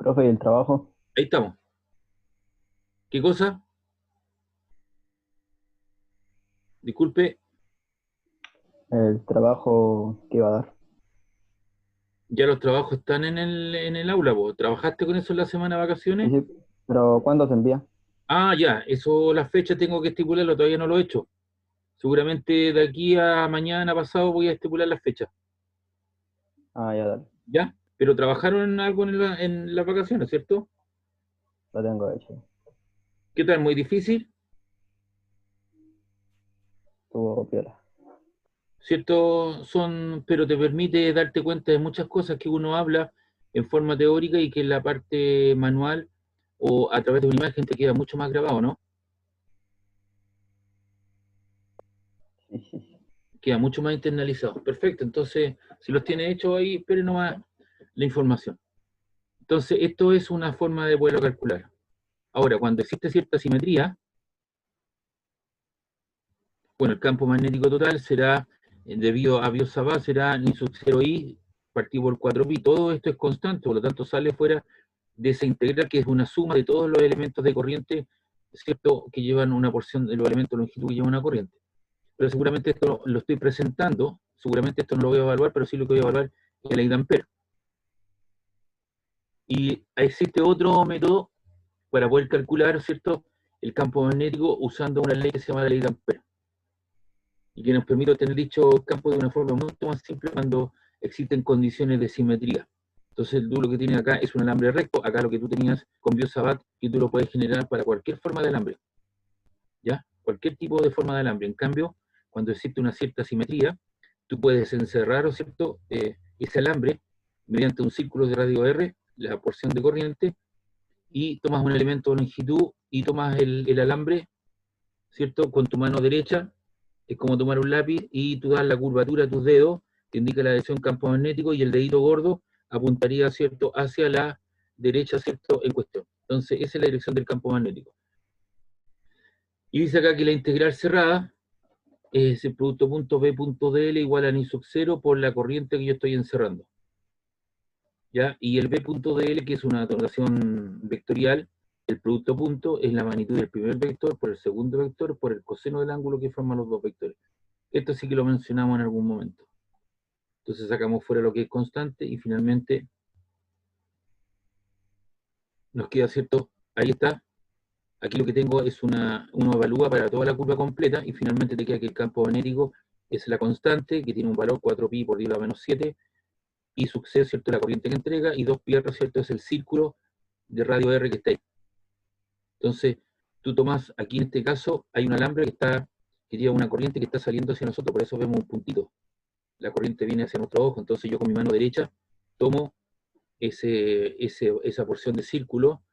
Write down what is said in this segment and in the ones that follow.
Profe, ¿y el trabajo? Ahí estamos. ¿Qué cosa? Disculpe, El trabajo que iba a dar. ya los trabajos están en el aula, ¿vos? ¿Trabajaste con eso en la semana de Sí, vacaciones? sí, pero ¿cuándo se envía? Ah, ya, eso, la fecha tengo que estipularlo, todavía no lo he hecho. Seguramente de aquí a mañana pasado voy a estipular la fecha, Ah, ya, dale, ¿ya? Pero trabajaron en algo en las vacaciones, ¿cierto? lo tengo hecho. ¿Qué tal? ¿Muy difícil? Estuvo piola. ¿Cierto? Pero te permite darte cuenta de muchas cosas que uno habla en forma teórica y que en la parte manual o a través de una imagen te queda mucho más grabado, ¿no? Sí, sí, sí. Queda mucho más internalizado. Perfecto, entonces, si los tiene hechos ahí, espere nomás la información. Entonces, esto es una forma de poderlo calcular. Ahora, cuando existe cierta simetría, bueno, el campo magnético total será, debido a Biot-Savart, será ni sub 0i partido por 4pi. Todo esto es constante, por lo tanto sale fuera de esa integral que es una suma de todos los elementos de corriente, ¿cierto? Que llevan una porción de los elementos de longitud que llevan una corriente. Pero seguramente esto lo estoy presentando, seguramente esto no lo voy a evaluar, pero sí lo que voy a evaluar es el Ampere. Y existe otro método para poder calcular, ¿cierto?, el campo magnético usando una ley que se llama la ley de Ampere y que nos permite obtener dicho campo de una forma mucho más simple cuando existen condiciones de simetría. Entonces tú lo que tienes acá es un alambre recto, acá lo que tú tenías con Biot-Savart, que tú lo puedes generar para cualquier forma de alambre, ¿ya? Cualquier tipo de forma de alambre. En cambio, cuando existe una cierta simetría, tú puedes encerrar, ¿cierto?, ese alambre mediante un círculo de radio R, la porción de corriente, y tomas un elemento de longitud y tomas el alambre, ¿cierto? Con tu mano derecha, es como tomar un lápiz y tú das la curvatura a tus dedos, que indica la dirección campo magnético, y el dedito gordo apuntaría, ¿cierto?, hacia la derecha, ¿cierto?, en cuestión. Entonces, esa es la dirección del campo magnético. Y dice acá que la integral cerrada es el producto punto B punto DL igual a ni sub 0 por la corriente que yo estoy encerrando. ¿Ya? Y el B punto DL, que es una notación vectorial, el producto punto es la magnitud del primer vector por el segundo vector por el coseno del ángulo que forman los dos vectores. Esto sí que lo mencionamos en algún momento. Entonces sacamos fuera lo que es constante y finalmente nos queda, ¿cierto? Ahí está. Aquí lo que tengo es uno evalúa para toda la curva completa y finalmente te queda que el campo magnético es la constante que tiene un valor 4pi por 10 a la menos 7 y sub c, ¿cierto?, la corriente que entrega, y 2pi r, ¿cierto?, es el círculo de radio R que está ahí. Entonces, tú tomas, aquí en este caso, hay un alambre que lleva una corriente que está saliendo hacia nosotros, por eso vemos un puntito. La corriente viene hacia nuestro ojo, entonces yo con mi mano derecha tomo esa porción de círculo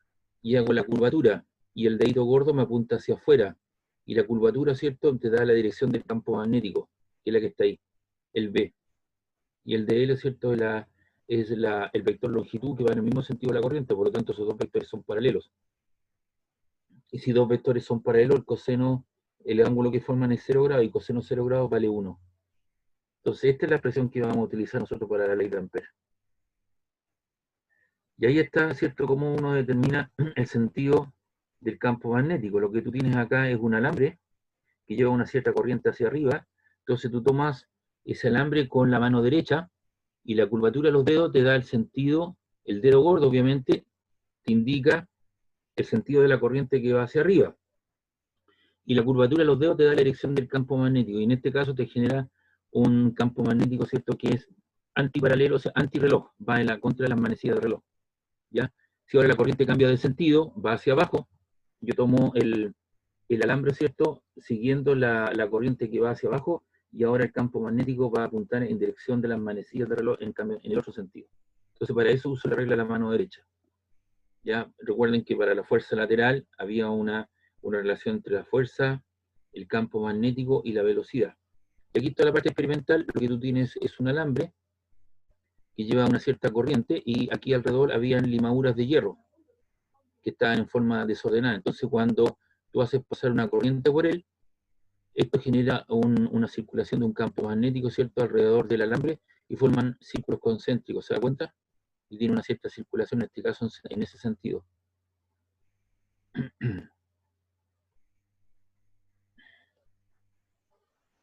y hago la curvatura, y el dedito gordo me apunta hacia afuera, y la curvatura, ¿cierto?, te da la dirección del campo magnético, que es la que está ahí, el B. Y el de L, ¿cierto?, el vector longitud que va en el mismo sentido de la corriente, por lo tanto esos dos vectores son paralelos. Y si dos vectores son paralelos, el ángulo que forman es 0 grados y coseno 0 grados vale 1. Entonces esta es la expresión que vamos a utilizar nosotros para la ley de Ampere. Y ahí está, ¿cierto?, cómo uno determina el sentido del campo magnético. Lo que tú tienes acá es un alambre que lleva una cierta corriente hacia arriba. Entonces tú tomas ese alambre con la mano derecha y la curvatura de los dedos te da el sentido, el dedo gordo obviamente te indica el sentido de la corriente que va hacia arriba. Y la curvatura de los dedos te da la dirección del campo magnético. Y en este caso te genera un campo magnético, ¿cierto?, que es antiparalelo, o sea, antirreloj, va en la contra de las manecillas del reloj. ¿Ya? Si ahora la corriente cambia de sentido, va hacia abajo, yo tomo el alambre, ¿cierto?, siguiendo la corriente que va hacia abajo, y ahora el campo magnético va a apuntar en dirección de las manecillas del reloj, en cambio, en el otro sentido. Entonces, para eso uso la regla de la mano derecha. Ya recuerden que para la fuerza lateral había una relación entre la fuerza, el campo magnético y la velocidad. Y aquí está la parte experimental, lo que tú tienes es un alambre que lleva una cierta corriente y aquí alrededor habían limaduras de hierro que estaban en forma desordenada. Entonces cuando tú haces pasar una corriente por él, esto genera una circulación de un campo magnético, ¿cierto?, alrededor del alambre y forman círculos concéntricos. ¿Se da cuenta? y tiene una cierta circulación, en este caso en ese sentido.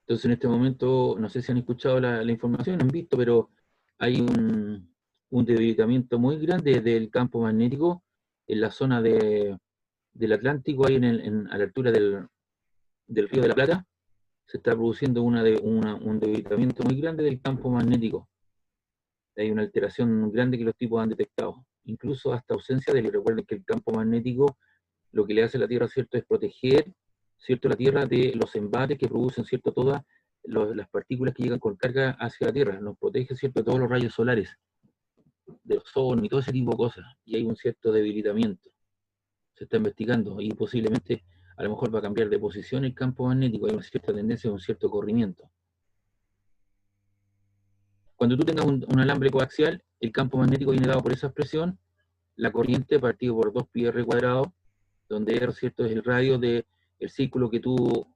Entonces en este momento, no sé si han escuchado la información, han visto, pero hay un debilitamiento muy grande del campo magnético en la zona del Atlántico, ahí a la altura del Río de la Plata. Se está produciendo un debilitamiento muy grande del campo magnético. Hay una alteración grande que los tipos han detectado, incluso hasta ausencia de él. Recuerden que el campo magnético lo que le hace a la Tierra, ¿cierto?, es proteger, ¿cierto?, la Tierra de los embates que producen, ¿cierto?, todas las partículas que llegan con carga hacia la Tierra. Nos protege, ¿cierto?, de todos los rayos solares, de ozono y todo ese tipo de cosas. Y hay un cierto debilitamiento. Se está investigando y posiblemente a lo mejor va a cambiar de posición el campo magnético. Hay una cierta tendencia, un cierto corrimiento. Cuando tú tengas un alambre coaxial, el campo magnético viene dado por esa expresión, la corriente partido por 2πr cuadrado, donde R, ¿cierto?, es el radio del círculo que tú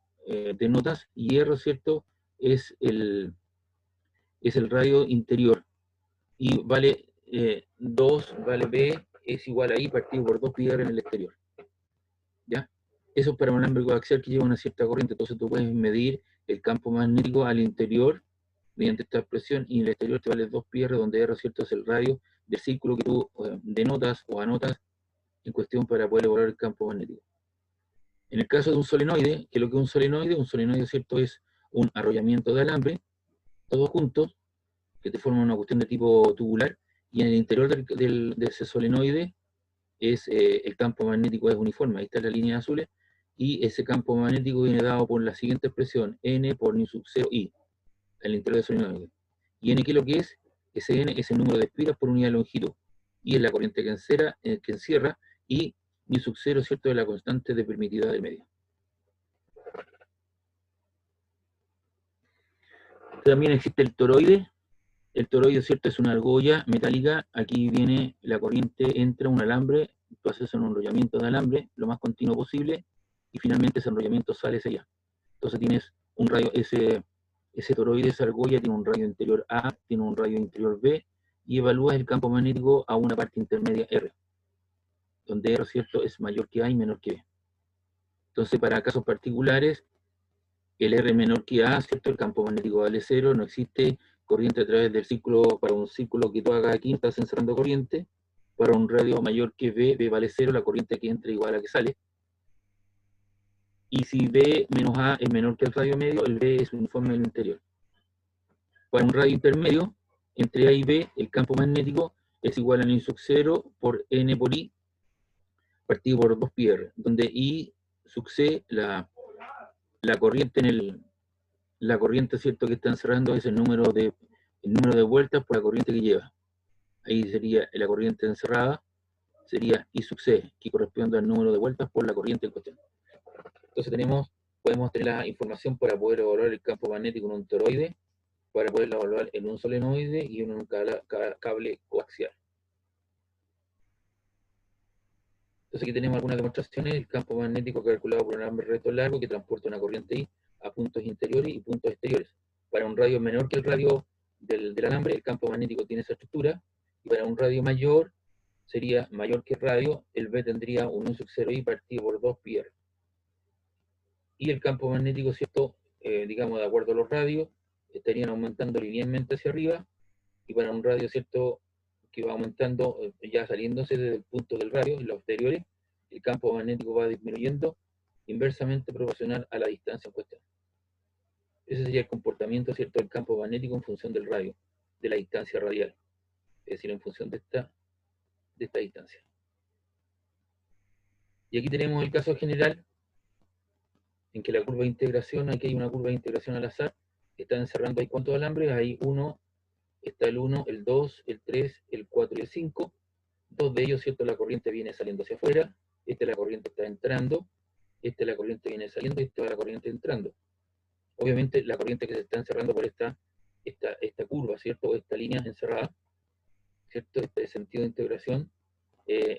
denotas, y R, ¿cierto?, es el radio interior. Y vale 2, vale B, es igual a I partido por 2πr en el exterior. ¿Ya? Eso es para un alambre coaxial que lleva una cierta corriente. Entonces tú puedes medir el campo magnético al interior mediante esta expresión, y en el exterior te vale 2πr, donde R, ¿cierto?, es el radio del círculo que tú denotas o anotas en cuestión para poder evaluar el campo magnético. En el caso de un solenoide, ¿qué es lo que es un solenoide, ¿cierto?, es un arrollamiento de alambre, todos juntos, que te forman una cuestión de tipo tubular, y en el interior de ese solenoide el campo magnético es uniforme. Ahí está la línea azul, y ese campo magnético viene dado por la siguiente expresión: N por nu sub 0 I, el interior del solenoide. ¿Y N qué es lo que es? Ese N es el número de espiras por unidad de longitud, y es la corriente que encierra, y nu sub 0, ¿cierto?, es la constante de permitividad del medio. También existe el toroide. El toroide, ¿cierto?, es una argolla metálica. Aquí viene la corriente, entra un alambre, tú haces un enrollamiento de alambre lo más continuo posible, y finalmente ese enrollamiento sale hacia allá. Entonces tienes un radio, ese toroide, esa argolla, tiene un radio interior A, tiene un radio interior B, y evalúas el campo magnético a una parte intermedia R, donde R, ¿cierto?, es mayor que A y menor que B. Entonces, para casos particulares, el R menor que A, ¿cierto?, el campo magnético vale 0, no existe corriente a través del círculo. Para un círculo que tú hagas aquí, estás encerrando corriente. Para un radio mayor que B, B vale 0, la corriente que entra igual a la que sale. Y si B menos A es menor que el radio medio, el B es uniforme en el interior. Para un radio intermedio, entre A y B, el campo magnético es igual a nu sub 0 por N por I, partido por 2πr, donde I sub C, la corriente la corriente, ¿cierto?, que está encerrando es el número de vueltas por la corriente que lleva. Ahí sería la corriente encerrada, sería I sub C, que corresponde al número de vueltas por la corriente en cuestión. Entonces podemos tener la información para poder evaluar el campo magnético en un toroide, para poderlo evaluar en un solenoide y en un cable coaxial. Entonces aquí tenemos algunas demostraciones. El campo magnético calculado por un alambre recto largo que transporta una corriente I a puntos interiores y puntos exteriores. Para un radio menor que el radio del alambre, el campo magnético tiene esa estructura, y para un radio mayor, sería mayor que el radio, el B tendría un nu sub 0I partido por 2πr. Y el campo magnético, ¿cierto?, digamos, de acuerdo a los radios, estarían aumentando linealmente hacia arriba, y para un radio, ¿cierto?, que va aumentando, ya saliéndose desde el punto del radio, en los exteriores, el campo magnético va disminuyendo inversamente proporcional a la distancia en cuestión. Ese sería el comportamiento, ¿cierto?, del campo magnético en función del radio, de la distancia radial, es decir, en función de esta distancia. Y aquí tenemos el caso general, en que la curva de integración, aquí hay una curva de integración al azar, está encerrando ahí cuántos alambres, hay uno, está el 1, el 2, el 3, el 4 y el 5, dos de ellos, ¿cierto?, la corriente viene saliendo hacia afuera, la corriente está entrando, la corriente viene saliendo, y esta va la corriente entrando. Obviamente la corriente que se está encerrando por esta curva, ¿cierto?, esta línea encerrada, ¿cierto?, este sentido de integración,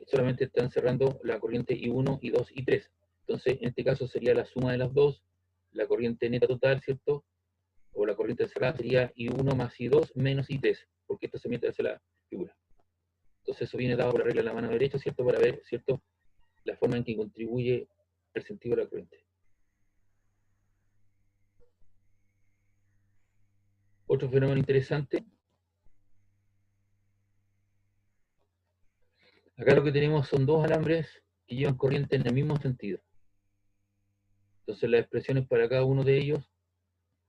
solamente está encerrando la corriente I1, I2 y 3. Entonces, en este caso sería la suma de las dos, la corriente neta total, ¿cierto?, o la corriente encerrada sería I1 más I2 menos I3, porque esto se mete hacia la figura. Entonces eso viene dado por la regla de la mano derecha, ¿cierto? Para ver, ¿cierto? La forma en que contribuye el sentido de la corriente. Otro fenómeno interesante. Acá lo que tenemos son dos alambres que llevan corriente en el mismo sentido. Entonces las expresiones para cada uno de ellos,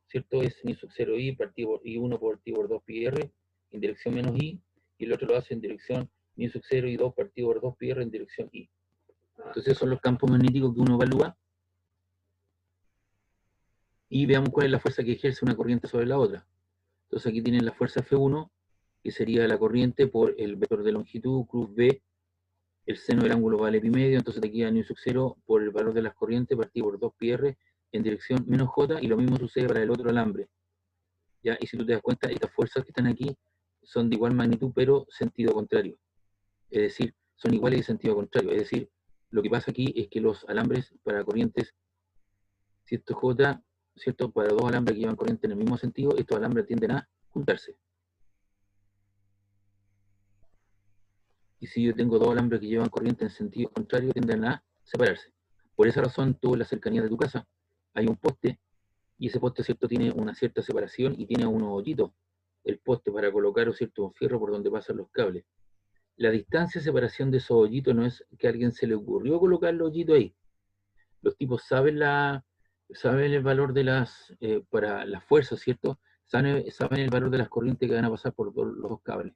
¿cierto? Es ni sub 0 i partido por i1 por t por 2 pi r en dirección menos i, y el otro lo hace en dirección ni sub 0 i 2 partido por 2 pi r en dirección i. Entonces esos son los campos magnéticos que uno evalúa y veamos cuál es la fuerza que ejerce una corriente sobre la otra. Entonces aquí tienen la fuerza F1, que sería la corriente por el vector de longitud, cruz B, el seno del ángulo vale pi medio, entonces te queda nu sub 0 por el valor de las corrientes partido por 2 pi r en dirección menos j, y lo mismo sucede para el otro alambre. ¿Ya? Y si tú te das cuenta, estas fuerzas que están aquí son de igual magnitud, pero sentido contrario. Es decir, son iguales de sentido contrario. Es decir, lo que pasa aquí es que los alambres para corrientes, si esto es j, ¿cierto? Para dos alambres que llevan corriente en el mismo sentido, estos alambres tienden a juntarse. Y si yo tengo dos alambres que llevan corriente en sentido contrario, tienden a separarse. Por esa razón, tú en la cercanía de tu casa hay un poste, y ese poste, ¿cierto?, tiene una cierta separación y tiene unos hoyitos, el poste, para colocar, ¿cierto?, un fierro por donde pasan los cables. La distancia de separación de esos hoyitos no es que a alguien se le ocurrió colocar los hoyitos ahí. Los tipos saben el valor de para las fuerzas, ¿cierto? Saben el valor de las corrientes que van a pasar por los dos cables.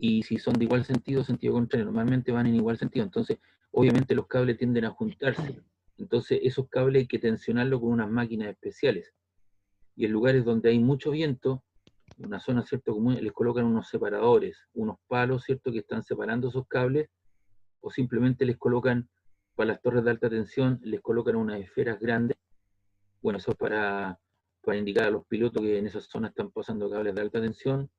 Y si son de igual sentido, sentido contrario, normalmente van en igual sentido. Entonces, obviamente los cables tienden a juntarse. Entonces, esos cables hay que tensionarlos con unas máquinas especiales. Y en lugares donde hay mucho viento, una zona, ¿cierto?, común, les colocan unos separadores, unos palos, ¿cierto?, que están separando esos cables, o simplemente les colocan, para las torres de alta tensión, les colocan unas esferas grandes. Bueno, eso es para indicar a los pilotos que en esas zonas están pasando cables de alta tensión,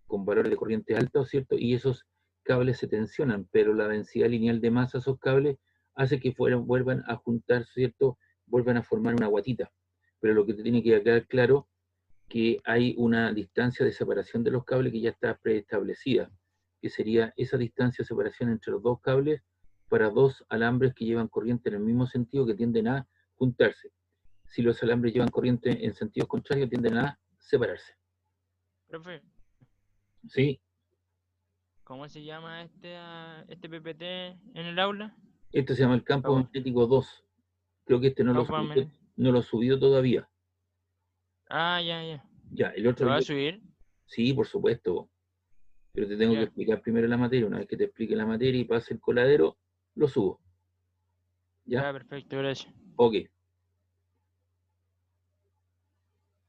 con valores de corriente altos, ¿cierto? Y esos cables se tensionan, pero la densidad lineal de masa de esos cables hace que vuelvan a juntar, ¿cierto? Vuelvan a formar una guatita. Pero lo que te tiene que quedar claro, que hay una distancia de separación de los cables que ya está preestablecida, que sería esa distancia de separación entre los dos cables para dos alambres que llevan corriente en el mismo sentido, que tienden a juntarse. Si los alambres llevan corriente en sentidos contrarios, tienden a separarse. Profe, ¿Sí? ¿cómo se llama este PPT en el aula? Este se llama el campo Campo, magnético 2. Creo que este campo magnético. no lo he subido todavía. Ah, ya. Ya, el otro ¿Lo va a día, subir? sí, por supuesto, pero te tengo que Ya, explicar primero la materia. Una vez que te explique la materia y pase el coladero, lo subo. ¿Ya? ya, perfecto, gracias. Ok.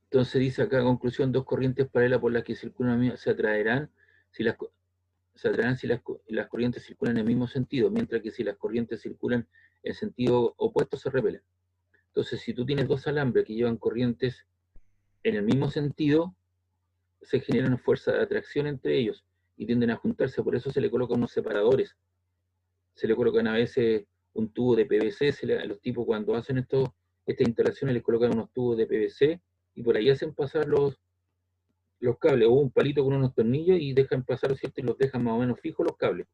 Entonces dice acá, conclusión, dos corrientes paralelas por las que circulan se atraerán si las las corrientes circulan en el mismo sentido, mientras que si las corrientes circulan en sentido opuesto, se repelen. Entonces, si tú tienes dos alambres que llevan corrientes en el mismo sentido, se genera una fuerza de atracción entre ellos y tienden a juntarse. Por eso se le colocan unos separadores. Se le colocan a veces un tubo de PVC. Los tipos, cuando hacen estas instalaciones, les colocan unos tubos de PVC y por ahí hacen pasar los cables, o un palito con unos tornillos, y dejan pasar, ¿cierto? Y los dejan más o menos fijos los cables,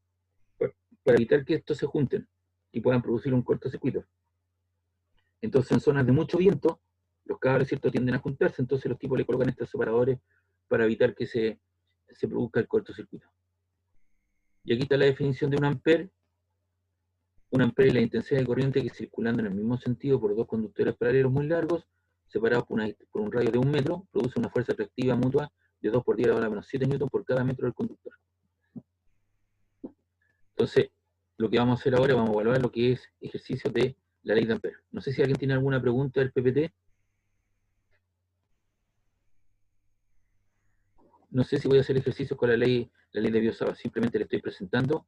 para evitar que estos se junten y puedan producir un cortocircuito. Entonces, en zonas de mucho viento, los cables, ¿cierto?, tienden a juntarse. Entonces los tipos le colocan estos separadores para evitar que se produzca el cortocircuito. Y aquí está la definición de un ampere. Un ampere es la intensidad de corriente que, circulando en el mismo sentido por dos conductores paralelos muy largos, separados por un radio de 1 metro, produce una fuerza atractiva mutua de 2 por 10 a la menos 7 newton por cada metro del conductor. Entonces, lo que vamos a hacer ahora, vamos a evaluar lo que es ejercicios de la ley de Ampere. No sé si alguien tiene alguna pregunta del PPT. No sé si voy a hacer ejercicios con la ley de Biot-Savart. Simplemente le estoy presentando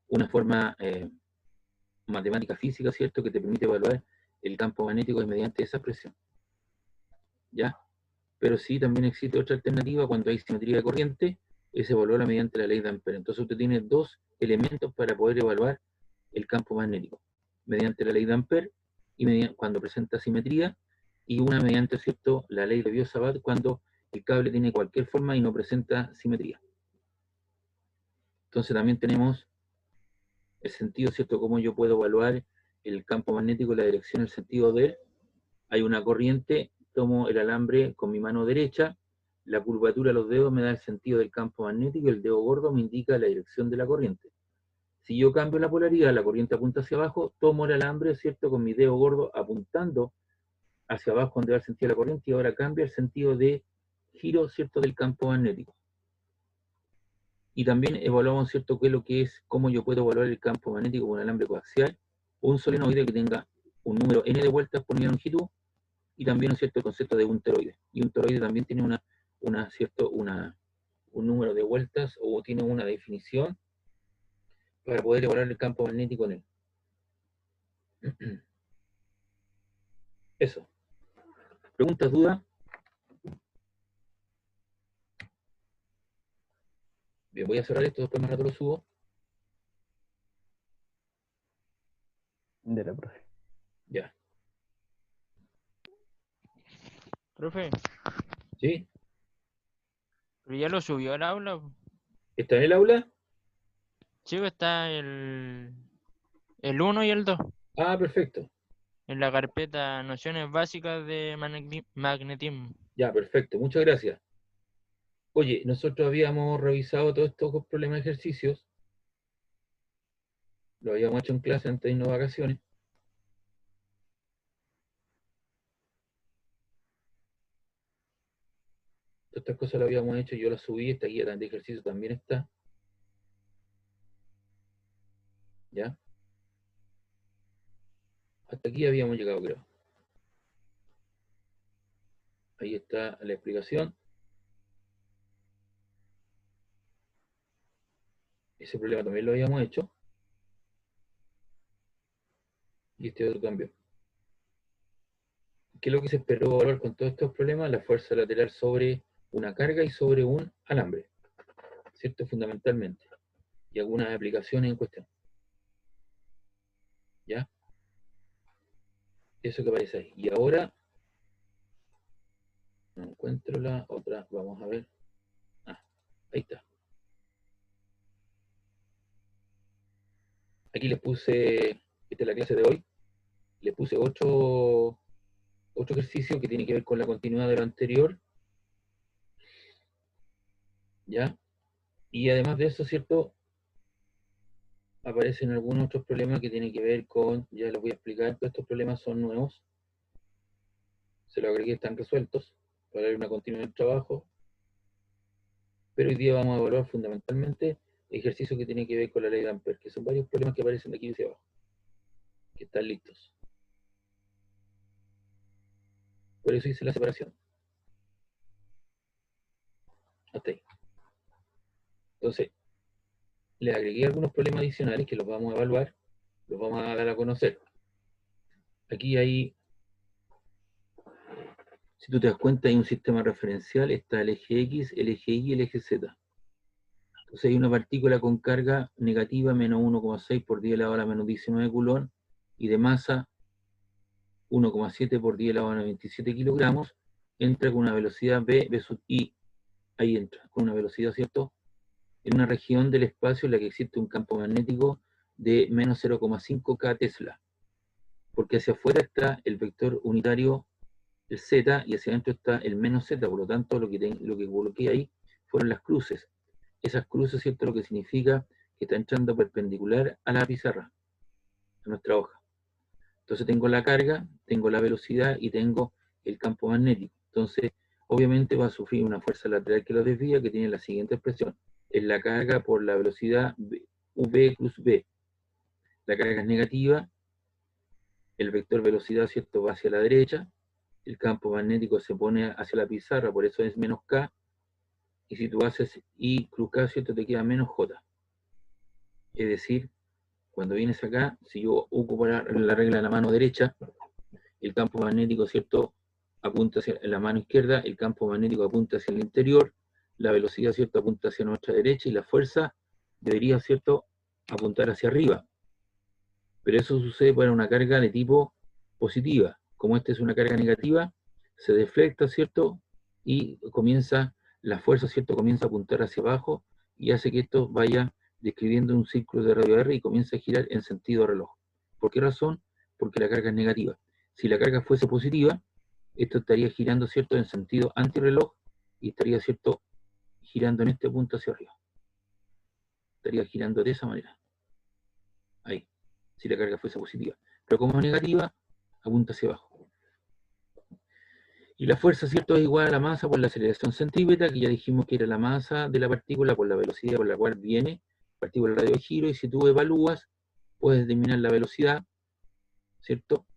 una forma matemática física, ¿cierto?, que te permite evaluar el campo magnético mediante esa expresión. ¿Ya? Pero sí, también existe otra alternativa cuando hay simetría de corriente, es evaluarla mediante la ley de Ampere. Entonces usted tiene dos elementos para poder evaluar el campo magnético: mediante la ley de Ampere, y cuando presenta simetría, y una mediante, ¿cierto?, la ley de Biot-Savart, cuando el cable tiene cualquier forma y no presenta simetría. Entonces también tenemos el sentido, ¿cierto? Cómo yo puedo evaluar el campo magnético, la dirección, el sentido de él. Hay una corriente, tomo el alambre con mi mano derecha, la curvatura de los dedos me da el sentido del campo magnético, y el dedo gordo me indica la dirección de la corriente. Si yo cambio la polaridad, la corriente apunta hacia abajo, tomo el alambre, ¿cierto? Con mi dedo gordo apuntando hacia abajo donde va el sentido de la corriente, y ahora cambia el sentido de giro, ¿cierto? Del campo magnético. Y también evaluamos, ¿cierto?, qué es lo que es, cómo yo puedo evaluar el campo magnético con un alambre coaxial o un solenoide que tenga un número n de vueltas por unidad de longitud, y también, ¿no es cierto?, el concepto de un toroide. Y un toroide también tiene un número de vueltas, o tiene una definición para poder evaluar el campo magnético en él. Eso. ¿Preguntas, dudas? Bien, voy a cerrar esto, después más rato lo subo. De la profe. Ya. Profe, ¿Sí? pero ya lo subió al aula. Po. ¿Está en el aula? Sí, pues está el 1 y el 2 Ah, perfecto. en la carpeta Nociones Básicas de Magnetismo. Ya, perfecto. Muchas gracias. Oye, nosotros habíamos revisado todos estos problemas de ejercicios. Lo habíamos hecho en clase antes de irnos de vacaciones. Todas estas cosas las habíamos hecho, yo las subí, esta guía de ejercicio también está. ¿Ya? Hasta aquí habíamos llegado, creo. Ahí está la explicación. Ese problema también lo habíamos hecho. Y este otro también. ¿Qué es lo que se esperó evaluar con todos estos problemas? La fuerza lateral sobre una carga y sobre un alambre. ¿Cierto? Fundamentalmente. Y algunas aplicaciones en cuestión. ¿Ya? Eso que aparece ahí. Y ahora, no encuentro la otra, vamos a ver. Ah, ahí está. Aquí les puse, esta es la clase de hoy, les puse otro ejercicio que tiene que ver con la continuidad de lo anterior. ¿Ya? Y además de eso, ¿cierto? Aparecen algunos otros problemas que tienen que ver con, ya los voy a explicar, todos estos problemas son nuevos. Se los agregué, están resueltos para ver una continuidad del trabajo. Pero hoy día vamos a evaluar fundamentalmente ejercicios que tienen que ver con la ley de Ampère, que son varios problemas que aparecen de aquí hacia abajo, que están listos. Por eso hice la separación. Hasta ahí. Entonces, le agregué algunos problemas adicionales que los vamos a evaluar, los vamos a dar a conocer. Aquí hay, si tú te das cuenta, hay un sistema referencial, está el eje X, el eje Y y el eje Z. Entonces hay una partícula con carga negativa menos 1,6 por 10 elevado a la menos 19 culón, y de masa 1,7 por 10 elevado a la 27 kilogramos, entra con una velocidad v sub i, ahí entra, con una velocidad, ¿cierto?, en una región del espacio en la que existe un campo magnético de menos 0,5 K Tesla, porque hacia afuera está el vector unitario, el Z, y hacia adentro está el menos Z, por lo tanto lo que coloqué ahí fueron las cruces. Esas cruces, ¿cierto?, lo que significa que está entrando perpendicular a la pizarra, a nuestra hoja. Entonces tengo la carga, tengo la velocidad y tengo el campo magnético. Entonces, obviamente va a sufrir una fuerza lateral que lo desvía, que tiene la siguiente expresión. Es la carga por la velocidad v plus v. La carga es negativa, el vector velocidad, ¿cierto?, va hacia la derecha, el campo magnético se pone hacia la pizarra, por eso es menos K, y si tú haces I cruz K, ¿cierto?, te queda menos J. Es decir, cuando vienes acá, si yo ocupo la regla de la mano derecha, el campo magnético, ¿cierto?, apunta hacia la mano izquierda, el campo magnético apunta hacia el interior, la velocidad, ¿cierto?, apunta hacia nuestra derecha, y la fuerza debería, ¿cierto?, apuntar hacia arriba. Pero eso sucede para una carga de tipo positiva. Como esta es una carga negativa, se deflecta, ¿cierto?, y comienza, la fuerza, ¿cierto?, comienza a apuntar hacia abajo y hace que esto vaya describiendo un círculo de radio R y comienza a girar en sentido reloj. ¿Por qué razón? Porque la carga es negativa. Si la carga fuese positiva, esto estaría girando, ¿cierto?, en sentido antirreloj y estaría, ¿cierto?, girando en este punto hacia arriba. Estaría girando de esa manera. Ahí, si la carga fuese positiva. Pero como es negativa, apunta hacia abajo. Y la fuerza, ¿cierto?, es igual a la masa por la aceleración centrípeta, que ya dijimos que era la masa de la partícula por la velocidad por la cual viene, partícula radio de giro, y si tú evalúas, puedes determinar la velocidad, ¿cierto?,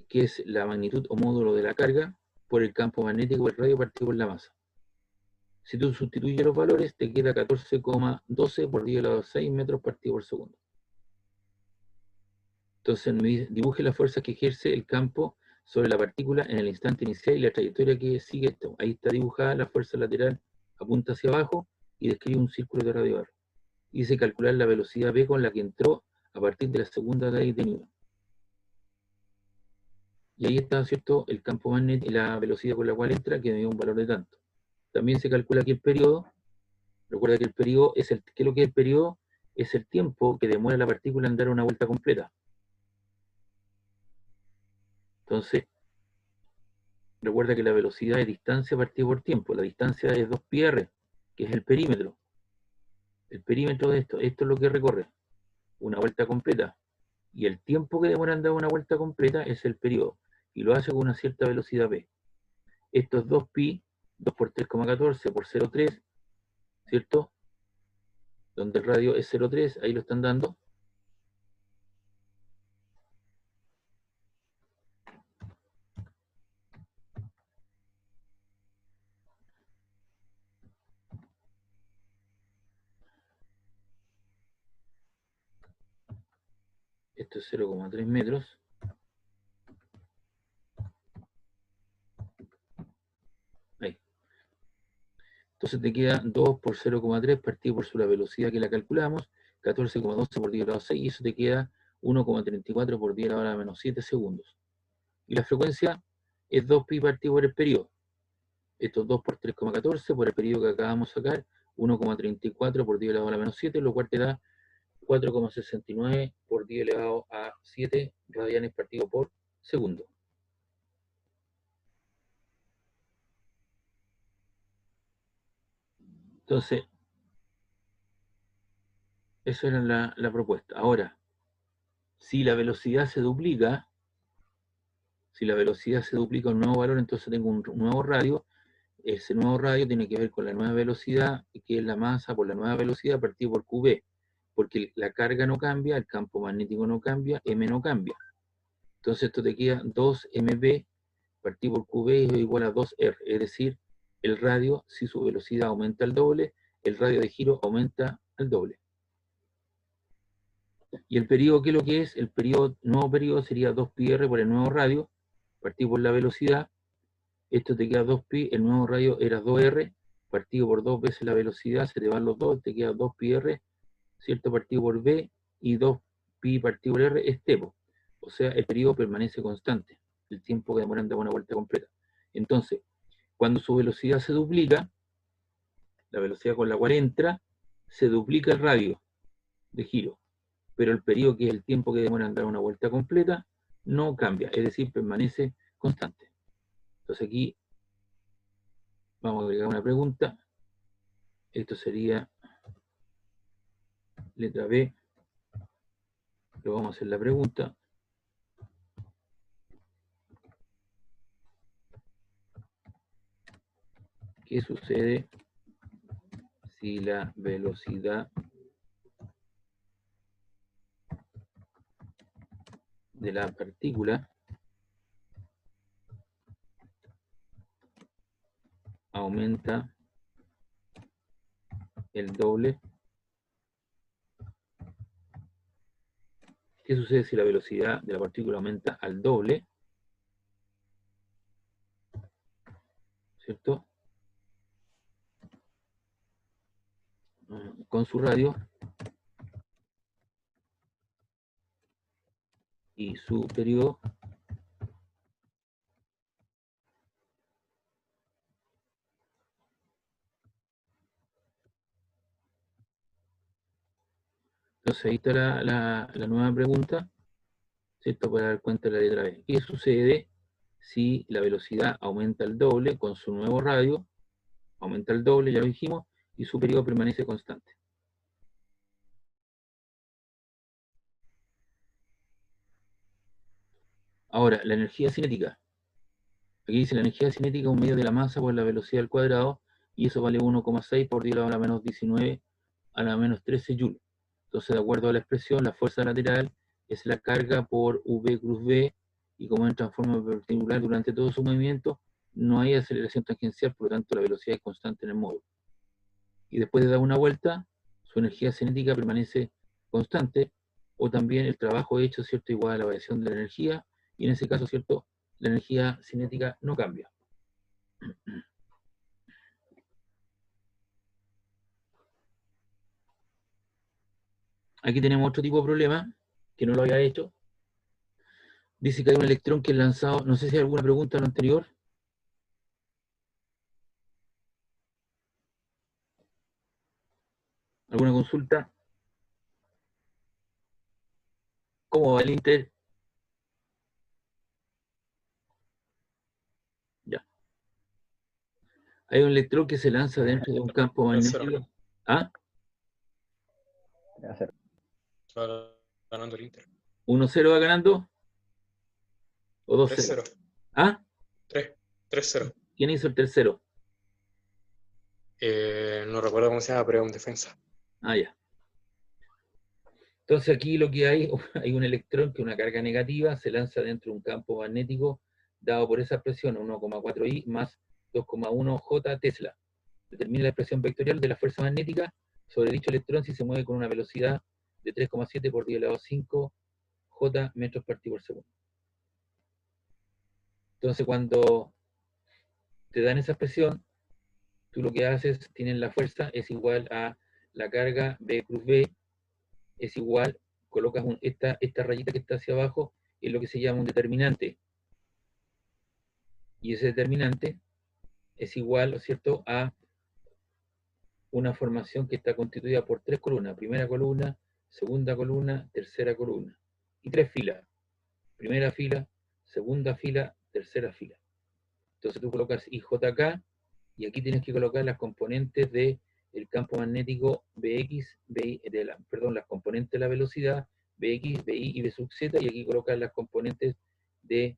que es la magnitud o módulo de la carga por el campo magnético del radio partido por la masa. Si tú sustituyes los valores, te queda 14,12 por 10 a la 6 metros partido por segundo. Entonces, dibuje la fuerza que ejerce el campo sobre la partícula en el instante inicial y la trayectoria que sigue esto. Ahí está dibujada la fuerza lateral, apunta hacia abajo y describe un círculo de radio R. Y dice calcular la velocidad V con la que entró a partir de la segunda ley de Newton. Y ahí está, ¿cierto?, el campo magnético y la velocidad con la cual entra, que me dio un valor de tanto. También se calcula aquí el periodo. Recuerda que el periodo es ¿qué es lo que es el periodo? Es el tiempo que demora la partícula en dar una vuelta completa. Entonces, recuerda que la velocidad es distancia partida por tiempo. La distancia es 2πr, que es el perímetro. El perímetro de esto es lo que recorre, una vuelta completa. Y el tiempo que demora en dar una vuelta completa es el periodo. Y lo hace con una cierta velocidad v. Esto es 2pi, 2 por 3,14 por 0,3, ¿cierto? Donde el radio es 0,3, ahí lo están dando. Esto es 0,3 metros. Ahí. Entonces te queda 2 por 0,3 partido por la velocidad que la calculamos, 14,12 por 10 a la 6, y eso te queda 1,34 por 10 a la menos 7 segundos. Y la frecuencia es 2pi partido por el periodo. Esto es 2 por 3,14 por el periodo que acabamos de sacar, 1,34 por 10 elevado a la menos 7, lo cual te da 4,69 por 10 elevado a 7 radianes partido por segundo. Entonces, esa era la propuesta. Ahora, si la velocidad se duplica, un nuevo valor, entonces tengo un nuevo radio. Ese nuevo radio tiene que ver con la nueva velocidad, que es la masa por la nueva velocidad partido por QV, porque la carga no cambia, el campo magnético no cambia, M no cambia. Entonces esto te queda 2mv partido por QV es igual a 2R, es decir, el radio, si su velocidad aumenta al doble, el radio de giro aumenta al doble. Y el periodo, ¿qué es lo que es? El nuevo periodo sería 2πr por el nuevo radio, partido por la velocidad. Esto te queda 2pi, el nuevo radio era 2r, partido por 2 veces la velocidad, se te van los dos, te queda 2πr, ¿cierto? Partido por v, y 2pi partido por r es t. O sea, el periodo permanece constante, el tiempo que demoran de una vuelta completa. Entonces, cuando su velocidad se duplica, la velocidad con la cual entra, se duplica el radio de giro, pero el periodo, que es el tiempo que demora en dar una vuelta completa, no cambia, es decir, permanece constante. Entonces aquí vamos a agregar una pregunta. Esto sería letra B. Lo vamos a hacer la pregunta. ¿Qué sucede si la velocidad de la partícula aumenta el doble? ¿Qué sucede si la velocidad de la partícula aumenta al doble? ¿Cierto? Con su radio y su periodo Entonces ahí está la nueva pregunta, ¿cierto? Para dar cuenta de la letra B. ¿Qué sucede si la velocidad aumenta el doble con su nuevo radio? Aumenta el doble, ya lo dijimos, y su periodo permanece constante. Ahora, la energía cinética. Aquí dice la energía cinética es un medio de la masa por la velocidad al cuadrado, y eso vale 1,6 por 10 a la menos 19 a la menos 13 joules. Entonces, de acuerdo a la expresión, la fuerza lateral es la carga por V cruz B, y como entra en forma perpendicular durante todo su movimiento, no hay aceleración tangencial, por lo tanto la velocidad es constante en el módulo. Y después de dar una vuelta, su energía cinética permanece constante, o también el trabajo hecho, ¿cierto?, igual a la variación de la energía, y en ese caso, ¿cierto?, la energía cinética no cambia. Aquí tenemos otro tipo de problema, que no lo había hecho. Dice que hay un electrón que es lanzado, no sé si hay alguna pregunta en lo anterior. ¿Alguna consulta? ¿Cómo va el Inter? Ya. Hay un electrón que se lanza dentro de un campo 3-0. magnético. ¿Ah? 3-0. Va ganando el Inter. 1-0 va ganando, o 2-0. 3-0. ¿Ah? 3-0. ¿Quién hizo el tercero? No recuerdo cómo se llama, pero es un defensa. Ah, ya. Entonces aquí lo que hay un electrón que una carga negativa se lanza dentro de un campo magnético dado por esa presión 1,4 I más 2,1 J Tesla. Determina la expresión vectorial de la fuerza magnética sobre dicho electrón si se mueve con una velocidad de 3,7 por 10 elevado a 5 J metros por segundo. Entonces cuando te dan esa expresión, tú lo que haces, tienes la fuerza, es igual a la carga B cruz B, es igual, colocas esta rayita que está hacia abajo, es lo que se llama un determinante. Y ese determinante es igual, ¿no es cierto?, a una formación que está constituida por tres columnas. Primera columna, segunda columna, tercera columna. Y tres filas. Primera fila, segunda fila, tercera fila. Entonces tú colocas IJK y aquí tienes que colocar las componentes del campo magnético BX, las componentes de la velocidad, BX, BY y B sub Z, y aquí colocas las componentes del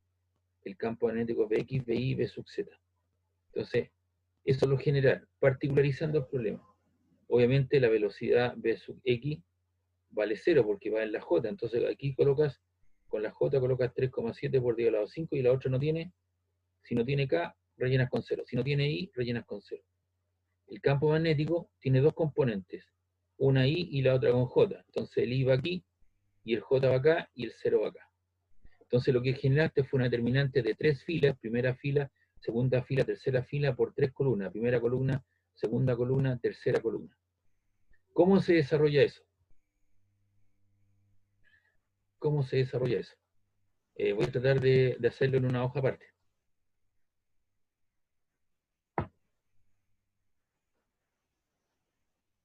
campo magnético BX, BY y B sub Z. Entonces, eso es lo general, particularizando el problema. Obviamente la velocidad B sub X vale 0 porque va en la J, entonces aquí colocas, con la J colocas 3,7 por 10 elevado a 5 y la otra no tiene, si no tiene K, rellenas con 0, si no tiene I, rellenas con 0. El campo magnético tiene dos componentes, una I y la otra con J, entonces el I va aquí, y el J va acá, y el 0 va acá. Entonces lo que generaste fue una determinante de tres filas, primera fila, segunda fila, tercera fila, por tres columnas, primera columna, segunda columna, tercera columna. ¿Cómo se desarrolla eso? ¿Cómo se desarrolla eso? Voy a tratar de hacerlo en una hoja aparte.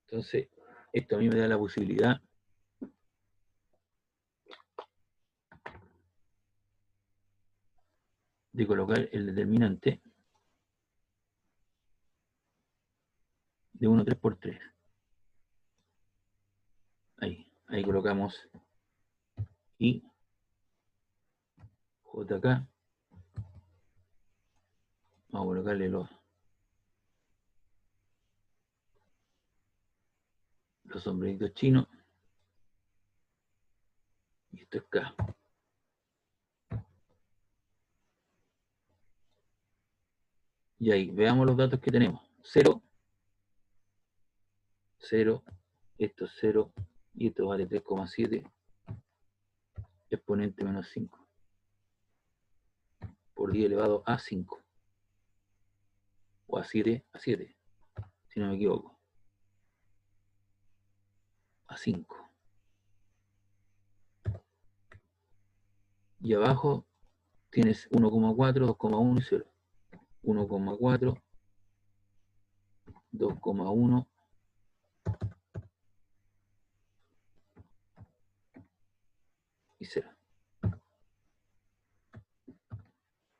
Entonces, esto a mí me da la posibilidad de colocar el determinante de 1, 3 por 3. Ahí colocamos I, JK. Vamos a colocarle los sombreritos chinos. Y esto es K. Y ahí, veamos los datos que tenemos. 0, 0, esto es 0, y esto vale 3,7, exponente menos 5, por 10 elevado a 5, o a 7, si no me equivoco. A 5. Y abajo tienes 1,4, 2,1 y 0. 1,4, 2,1 y 0.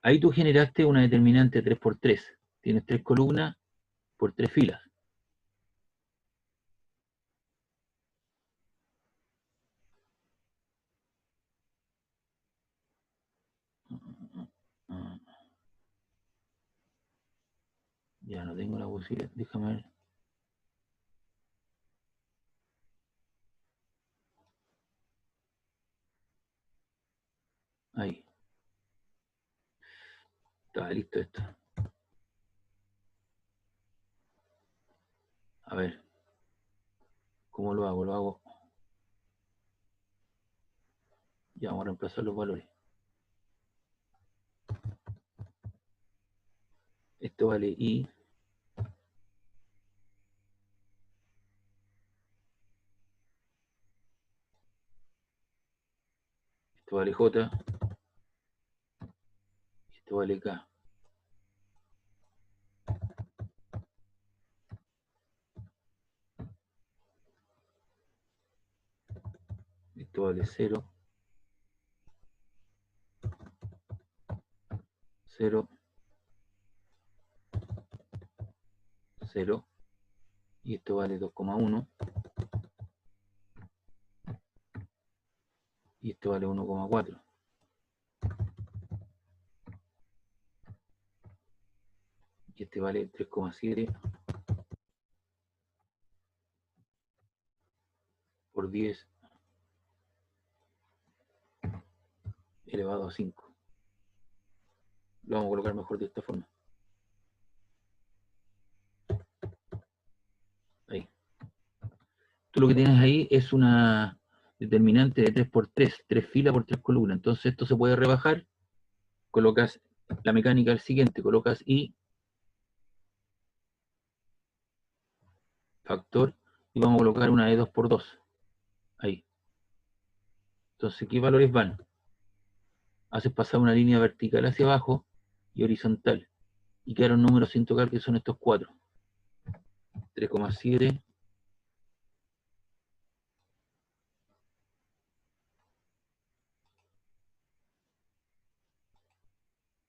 Ahí tú generaste una determinante 3 por 3. Tienes 3 columnas por 3 filas. Ya no tengo la posibilidad. Déjame ver. Ahí. Está listo esto. A ver. ¿Cómo lo hago? Lo hago. Ya vamos a reemplazar los valores. Esto vale I. Esto vale J. Esto vale K. Esto vale 0. 0. 0. Y esto vale 2,1. Y esto vale 1,4. Y este vale 3,7 por 10 elevado a 5. Lo vamos a colocar mejor de esta forma. Ahí. Tú lo que tienes ahí es una determinante de 3 por 3, 3 filas por 3 columnas. Entonces esto se puede rebajar. Colocas la mecánica al siguiente, colocas I, factor, y vamos a colocar una de 2 por 2. Ahí. Entonces, ¿qué valores van? Haces pasar una línea vertical hacia abajo y horizontal. Y quedaron números sin tocar, que son estos 4. 3,7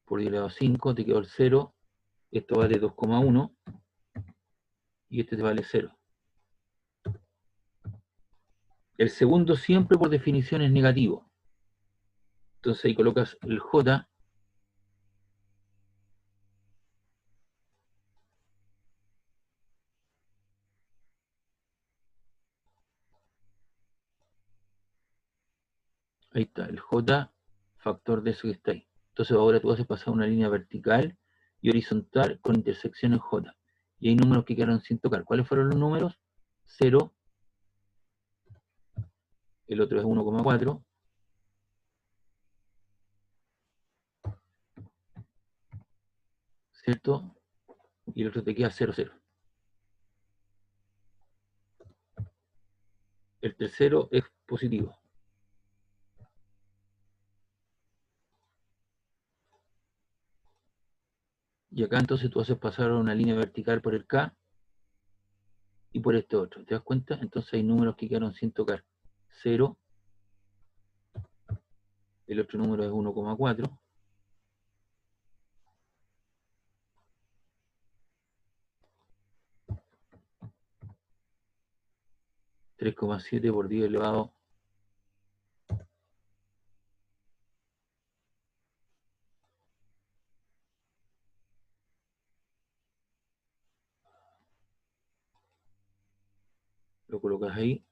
por 10 elevado a 5, te quedó el 0. Esto vale 2,1 y este te vale 0. El segundo siempre por definición es negativo. Entonces ahí colocas el J. Ahí está, el J, factor de eso que está ahí. Entonces ahora tú haces pasar una línea vertical y horizontal con intersección en J. Y hay números que quedaron sin tocar. ¿Cuáles fueron los números? 0, el otro es 1,4, ¿cierto? Y el otro te queda 0, 0. El tercero es positivo. Y acá entonces tú haces pasar una línea vertical por el K y por este otro. ¿Te das cuenta? Entonces hay números que quedaron sin tocar. 0, el otro número es 1,4, 3,7 por 10 elevado lo colocas ahí.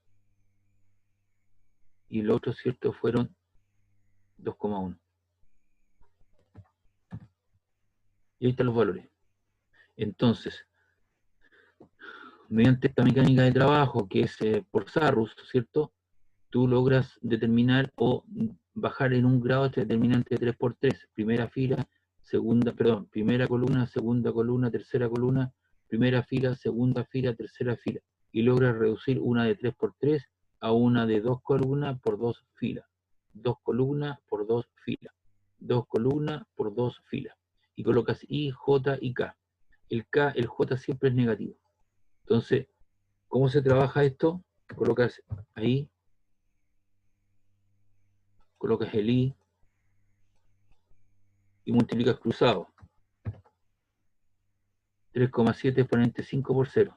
Y los otros, ¿cierto? Fueron 2,1. Y ahí están los valores. Entonces, mediante esta mecánica de trabajo, que es por Sarrus, ¿cierto? Tú logras determinar o bajar en un grado este determinante de 3 por 3. Primera fila, primera columna, segunda columna, tercera columna, primera fila, segunda fila, tercera fila. Y logras reducir una de 3 por 3 a una de 2 columnas por 2 filas. 2 columnas por 2 filas. 2 columnas por 2 filas. Y colocas I, J y K. El K, el J siempre es negativo. Entonces, ¿cómo se trabaja esto? Colocas ahí colocas el i y multiplicas cruzado. 3,7 exponente 5 por 0.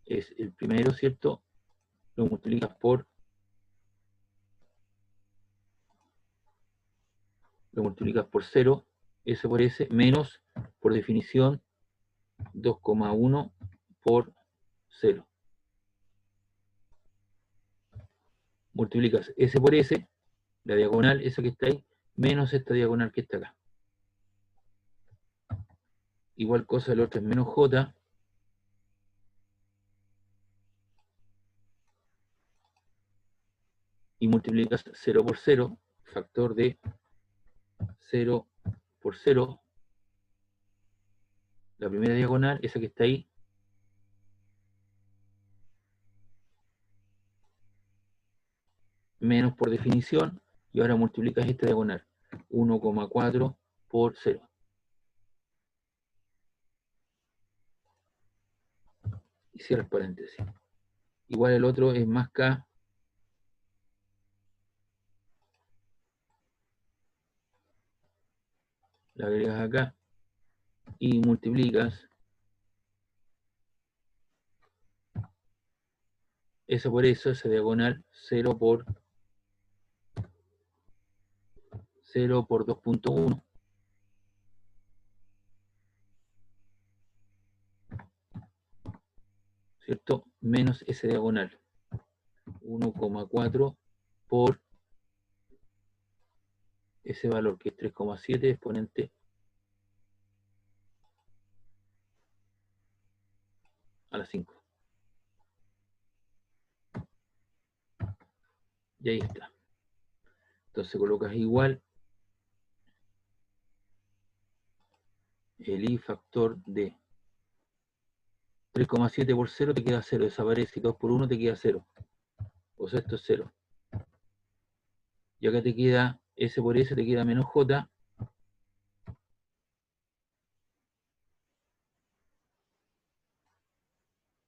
Es el primero, ¿cierto? Lo multiplicas por 0, S por S, menos, por definición, 2,1 por 0. Multiplicas S por S, la diagonal, esa que está ahí, menos esta diagonal que está acá. Igual cosa, el otro es menos J. Y multiplicas 0 por 0, factor de 0 por 0, la primera diagonal, esa que está ahí, menos por definición, y ahora multiplicas esta diagonal, 1,4 por 0. Y cierras paréntesis. Igual el otro es más K, la agregas acá, y multiplicas eso por eso, esa diagonal, 0 por 2,1. ¿Cierto? Menos ese diagonal, 1,4 por ese valor que es 3,7 exponente a la 5. Y ahí está. Entonces colocas igual el i factor de 3,7 por 0 te queda 0, desaparece, y 2 por 1 te queda 0. O sea, esto es 0. Y acá te queda S por S, te queda menos J.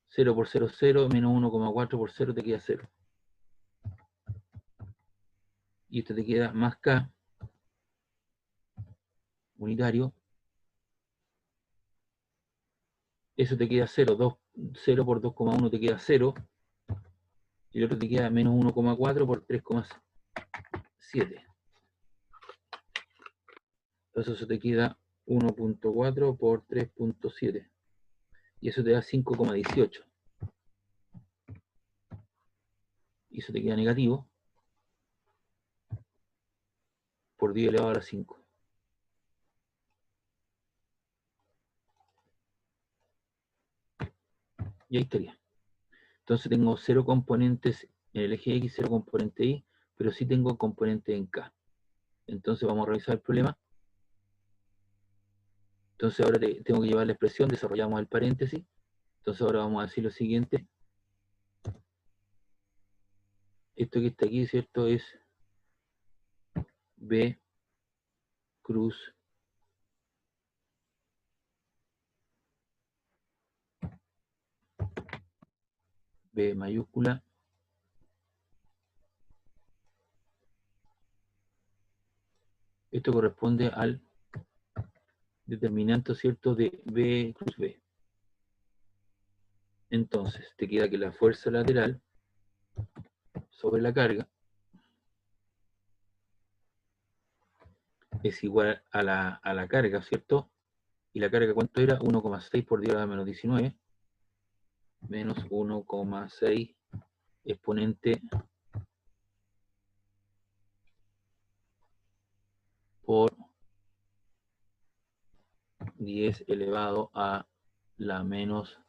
Cero por 0, 0, menos 1,4 por 0 te queda 0. Y esto te queda más K, unitario. Eso te queda 0, 0 por 2,1 te queda 0. Y el otro te queda menos 1,4 por 3,7. Entonces eso te queda 1,4 por 3,7. Y eso te da 5,18. Y eso te queda negativo por 10 elevado a la 5. Y ahí estaría. Entonces tengo 0 componentes en el eje X, 0 componente Y, pero sí tengo componente en K. Entonces vamos a revisar el problema. Entonces ahora tengo que llevar la expresión, desarrollamos el paréntesis. Entonces ahora vamos a decir lo siguiente. Esto que está aquí, ¿cierto? Es B cruz B mayúscula esto corresponde al determinante, ¿cierto? De B cruz B. Entonces te queda que la fuerza lateral sobre la carga es igual a la carga, ¿cierto? Y la carga, ¿cuánto era? 1,6 por 10 a la menos 19 menos 1,6 exponente por 10 elevado a la menos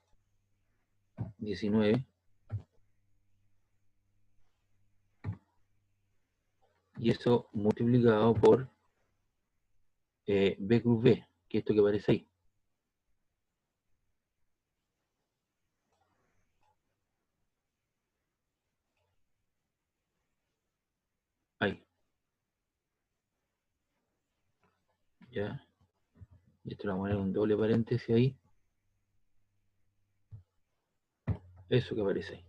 19. Y eso multiplicado por B cruz B, que es esto que aparece ahí. Ahí. ¿Ya? Y esto lo vamos a poner un doble paréntesis ahí. Eso que aparece ahí.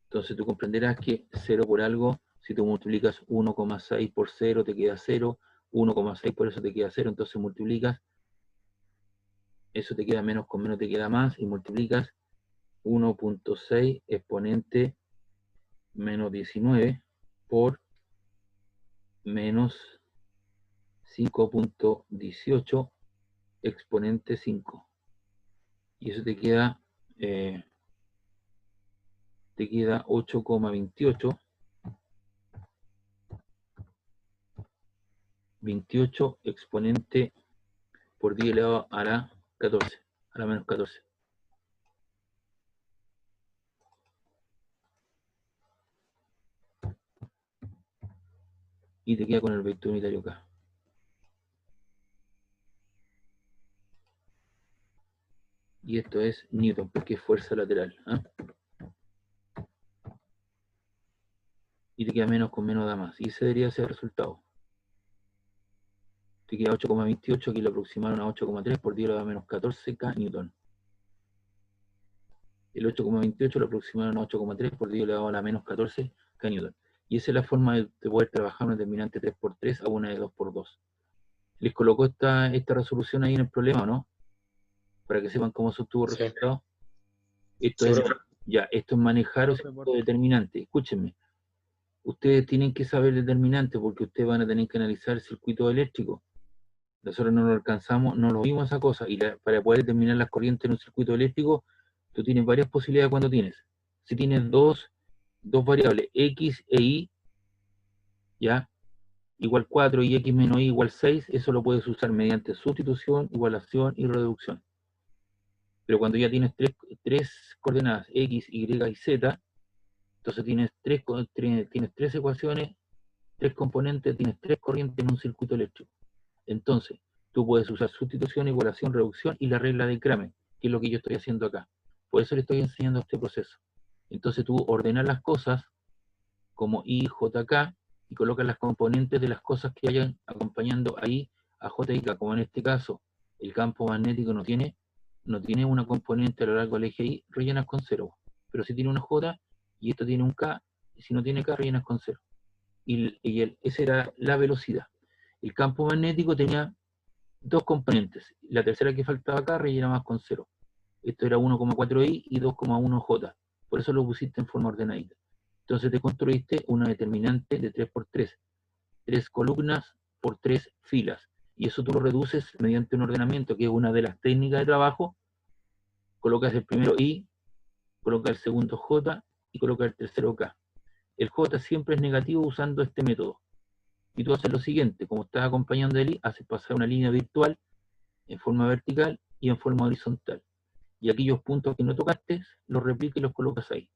Entonces tú comprenderás que 0 por algo, si tú multiplicas 1,6 por 0 te queda 0, 1,6 por eso te queda 0, entonces multiplicas, eso te queda menos con menos te queda más, y multiplicas 1,6 exponente menos 19 por menos 5,18 exponente 5. Y eso te queda 8,28. 28 exponente por 10 elevado a la 14, a la menos 14. Y te queda con el vector unitario acá. Y esto es Newton, porque es fuerza lateral. ¿Ah? Y te queda menos con menos da más. Y ese debería ser el resultado. Te queda 8,28, aquí lo aproximaron a 8,3 por 10 elevado a menos 14 K Newton. El 8,28 lo aproximaron a 8,3 por 10 elevado a la menos 14 K Newton. Y esa es la forma de poder trabajar una determinante 3x3 a una de 2x2. ¿Les colocó esta resolución ahí en el problema o no? Para que sepan cómo se obtuvo el Sí. resultado. Esto Sí, es, profe. esto es manejar o Profe, cierto determinante. Escúchenme. Ustedes tienen que saber determinante porque ustedes van a tener que analizar el circuito eléctrico. Nosotros no lo alcanzamos, no lo vimos esa cosa. Y para poder determinar las corrientes en un circuito eléctrico, tú tienes varias posibilidades cuando tienes. Si tienes dos variables, X e Y, ¿ya? Igual 4 y X menos Y igual 6, eso lo puedes usar mediante sustitución, igualación y reducción. Pero cuando ya tienes tres coordenadas, X, Y y Z, entonces tienes tres ecuaciones, tres componentes, tienes tres corrientes en un circuito eléctrico. Entonces, tú puedes usar sustitución, igualación, reducción y la regla de Kramer, que es lo que yo estoy haciendo acá. Por eso le estoy enseñando este proceso. Entonces tú ordenas las cosas como I, J, K y colocas las componentes de las cosas que hayan acompañando ahí a J y K, como en este caso el campo magnético no tiene una componente a lo largo del eje Y, rellenas con 0. Pero si tiene una J y esto tiene un K, y si no tiene K, rellenas con 0. Esa era la velocidad. El campo magnético tenía dos componentes. La tercera que faltaba acá rellenabas con 0. Esto era 1,4i y 2,1j. Por eso lo pusiste en forma ordenadita. Entonces te construiste una determinante de 3x3. 3 columnas por 3 filas. Y eso tú lo reduces mediante un ordenamiento, que es una de las técnicas de trabajo. Colocas el primero i, colocas el segundo j y colocas el tercero k. El j siempre es negativo usando este método. Y tú haces lo siguiente, como estás acompañando el i, haces pasar una línea virtual en forma vertical y en forma horizontal. Y aquellos puntos que no tocaste, los replicas y los colocas ahí.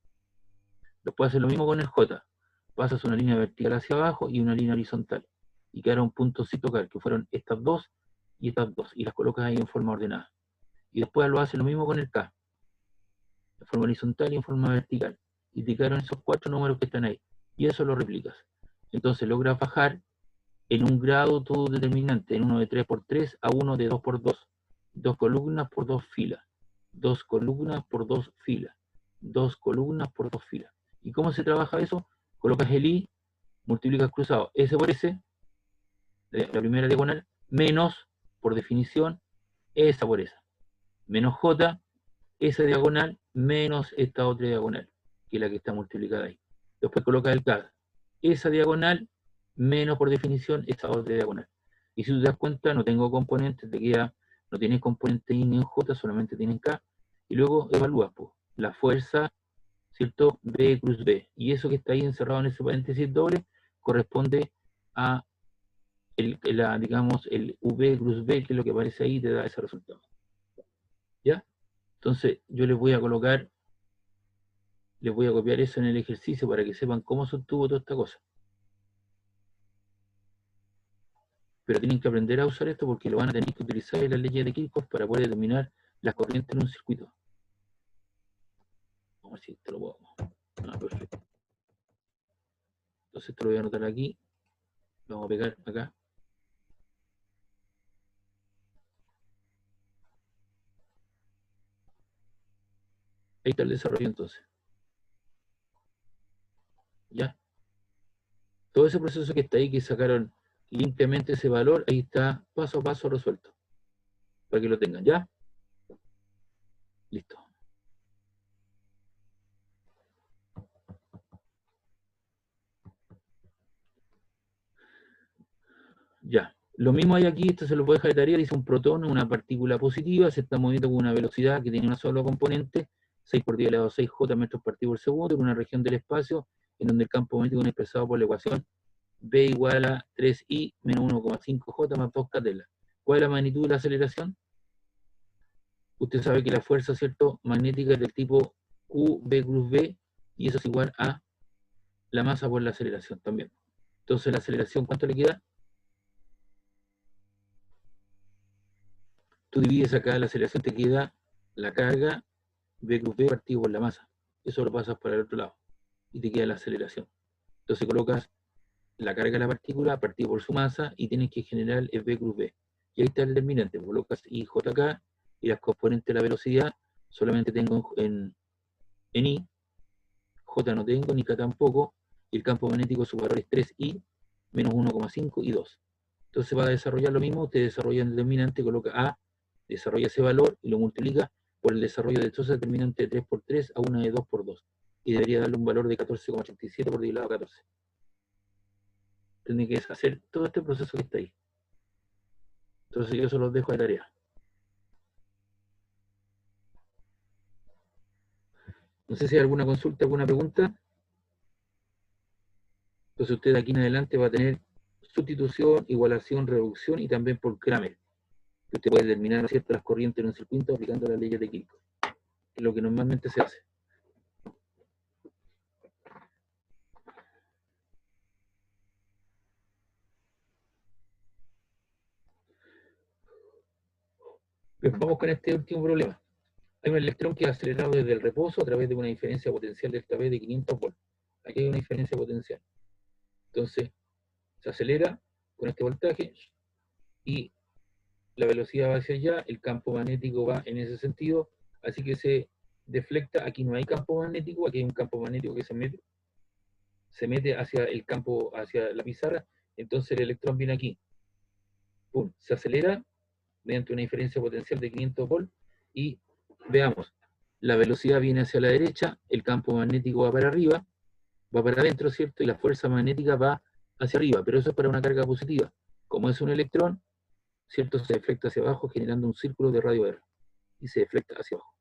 Después haces lo mismo con el j. Pasas una línea vertical hacia abajo y una línea horizontal. Y quedará un punto sin tocar, que fueron estas dos, y las colocas ahí en forma ordenada. Y después lo haces lo mismo con el k, en forma horizontal y en forma vertical. Y te quedaron esos 4 números que están ahí. Y eso lo replicas. Entonces logras bajar en un grado todo determinante, en uno de 3x3 a uno de 2x2. 2 columnas por 2 filas. 2 columnas por 2 filas. 2 columnas por 2 filas. ¿Y cómo se trabaja eso? Colocas el i, multiplicas cruzado S por S, la primera diagonal, menos, por definición, esa por esa. Menos J, esa diagonal, menos esta otra diagonal, que es la que está multiplicada ahí. Después colocas el K, esa diagonal, menos por definición, esa otra diagonal. Y si tú te das cuenta, no tengo componentes, no tienes componente I ni en J, solamente tienen K. Y luego evalúas la fuerza, ¿cierto? B cruz B. Y eso que está ahí encerrado en ese paréntesis doble corresponde a digamos, el V cruz B, que es lo que aparece ahí, te da ese resultado. ¿Ya? Entonces, yo les voy a copiar eso en el ejercicio para que sepan cómo se obtuvo toda esta cosa. Pero tienen que aprender a usar esto porque lo van a tener que utilizar en las leyes de Kirchhoff para poder determinar las corrientes en un circuito. Vamos a ver si esto lo puedo. Ah, perfecto. Entonces esto lo voy a anotar aquí. Lo vamos a pegar acá. Ahí está el desarrollo entonces. ¿Ya? Todo ese proceso que está ahí, que sacaron limpiamente ese valor, ahí está paso a paso resuelto. Para que lo tengan, ¿ya? Listo. Ya. Lo mismo hay aquí, esto se lo puede dejar de tarea, dice un protón, una partícula positiva, se está moviendo con una velocidad que tiene una sola componente, 6 por 10 elevado a 6 J metros por partido por segundo, en una región del espacio en donde el campo magnético es expresado por la ecuación B igual a 3I menos 1,5 J más 2 K. ¿Cuál es la magnitud de la aceleración? Usted sabe que la fuerza, ¿cierto?, magnética es del tipo QB cruz B, y eso es igual a la masa por la aceleración también. Entonces la aceleración, ¿cuánto le queda? Tú divides acá la aceleración, te queda la carga B cruz B partido por la masa. Eso lo pasas para el otro lado y te queda la aceleración. Entonces colocas la carga de la partícula partido por su masa y tienes que generar el B cruz B. Y ahí está el determinante. Colocas IJ acá y las componentes de la velocidad solamente tengo en I, J no tengo, ni K tampoco, y el campo magnético su valor es 3I menos 1,5 y 2. Entonces va a desarrollar lo mismo, usted desarrolla el determinante, coloca A, desarrolla ese valor y lo multiplica por el desarrollo de todo ese determinante de 3 por 3 a una de 2 por 2. Y debería darle un valor de 14,87 por 10 elevado a 14. Tiene que hacer todo este proceso que está ahí. Entonces yo se los dejo de tarea. No sé si hay alguna consulta, alguna pregunta. Entonces usted de aquí en adelante va a tener sustitución, igualación, reducción y también por Kramer. Que usted puede determinar, ¿cierto?, las corrientes en un circuito aplicando las leyes de Kirchhoff. Que es lo que normalmente se hace. Bien, vamos con este último problema. Hay un electrón que es acelerado desde el reposo a través de una diferencia potencial delta V de 500 volts. Aquí hay una diferencia potencial. Entonces, se acelera con este voltaje y la velocidad va hacia allá, el campo magnético va en ese sentido, así que se deflecta. Aquí no hay campo magnético, aquí hay un campo magnético que se mete hacia el campo, hacia la pizarra, entonces el electrón viene aquí. ¡Pum! Se acelera mediante una diferencia potencial de 500 volts y veamos, la velocidad viene hacia la derecha, el campo magnético va para arriba, va para adentro, ¿cierto? Y la fuerza magnética va hacia arriba, pero eso es para una carga positiva. Como es un electrón, ¿cierto? Se deflecta hacia abajo generando un círculo de radio R y se deflecta hacia abajo.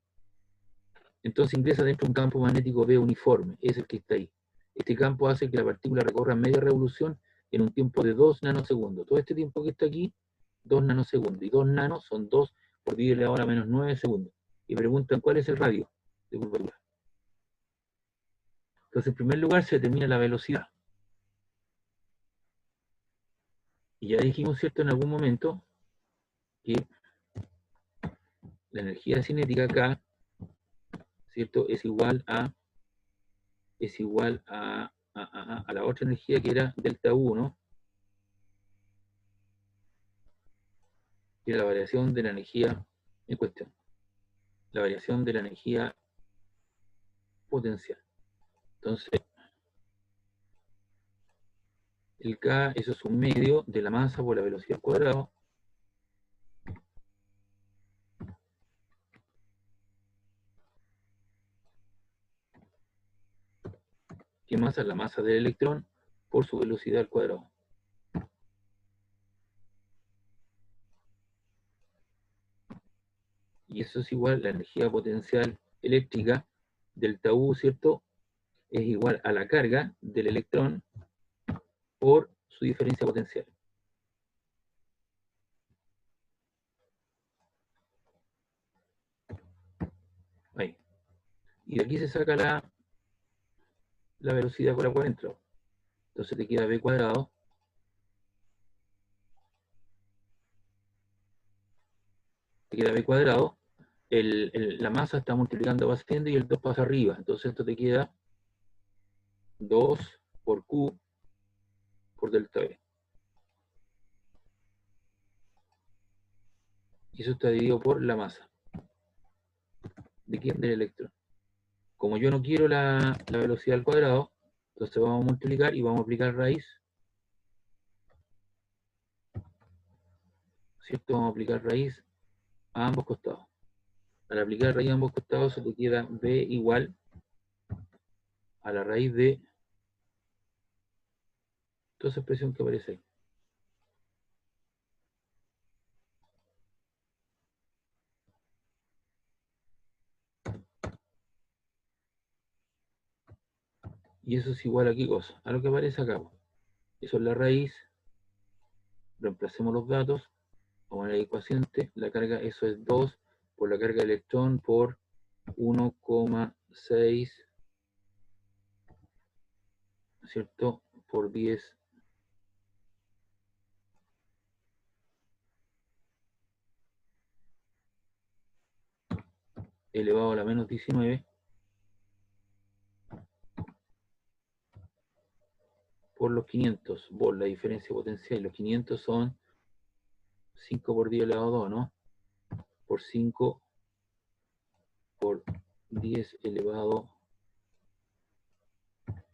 Entonces ingresa dentro de un campo magnético B uniforme, es el que está ahí. Este campo hace que la partícula recorra media revolución en un tiempo de 2 nanosegundos. Todo este tiempo que está aquí, 2 nanosegundos. Y 2 nanos son 2 por 10 elevado a la menos 9 segundos. Y preguntan cuál es el radio de curvatura. Entonces, en primer lugar, se determina la velocidad. Y ya dijimos, ¿cierto?, en algún momento, que la energía cinética acá, ¿cierto?, es igual a la otra energía que era delta U, ¿no? Que era la variación de la energía en cuestión. La variación de la energía potencial. Entonces, el K, eso es un medio de la masa por la velocidad al cuadrado. ¿Qué masa? La masa del electrón por su velocidad al cuadrado. Y eso es igual a la energía potencial eléctrica, delta U, ¿cierto? Es igual a la carga del electrón por su diferencia potencial. Ahí. Y de aquí se saca la velocidad con la cual entró. Entonces te queda B cuadrado. Te queda B cuadrado. La masa está multiplicando, va ascendiendo y el 2 pasa arriba. Entonces esto te queda 2 por Q por delta V. Y eso está dividido por la masa. ¿De quién? Del electrón. Como yo no quiero la velocidad al cuadrado, Entonces vamos a multiplicar y vamos a aplicar raíz, ¿cierto? Vamos a aplicar raíz a ambos costados. Al aplicar raíz a ambos costados se te queda b igual a la raíz de toda esa expresión que aparece ahí. Y eso es igual a qué cosa, a lo que aparece acá. Eso es la raíz. Reemplacemos los datos, vamos a la ecuaciente, la carga, eso es 2 por la carga de electrón por 1,6, ¿cierto? Por 10 elevado a la menos 19 por los 500 volts, la diferencia potencial. Los 500 son 5 por 10 elevado a 2, ¿no? Por 5 por 10 elevado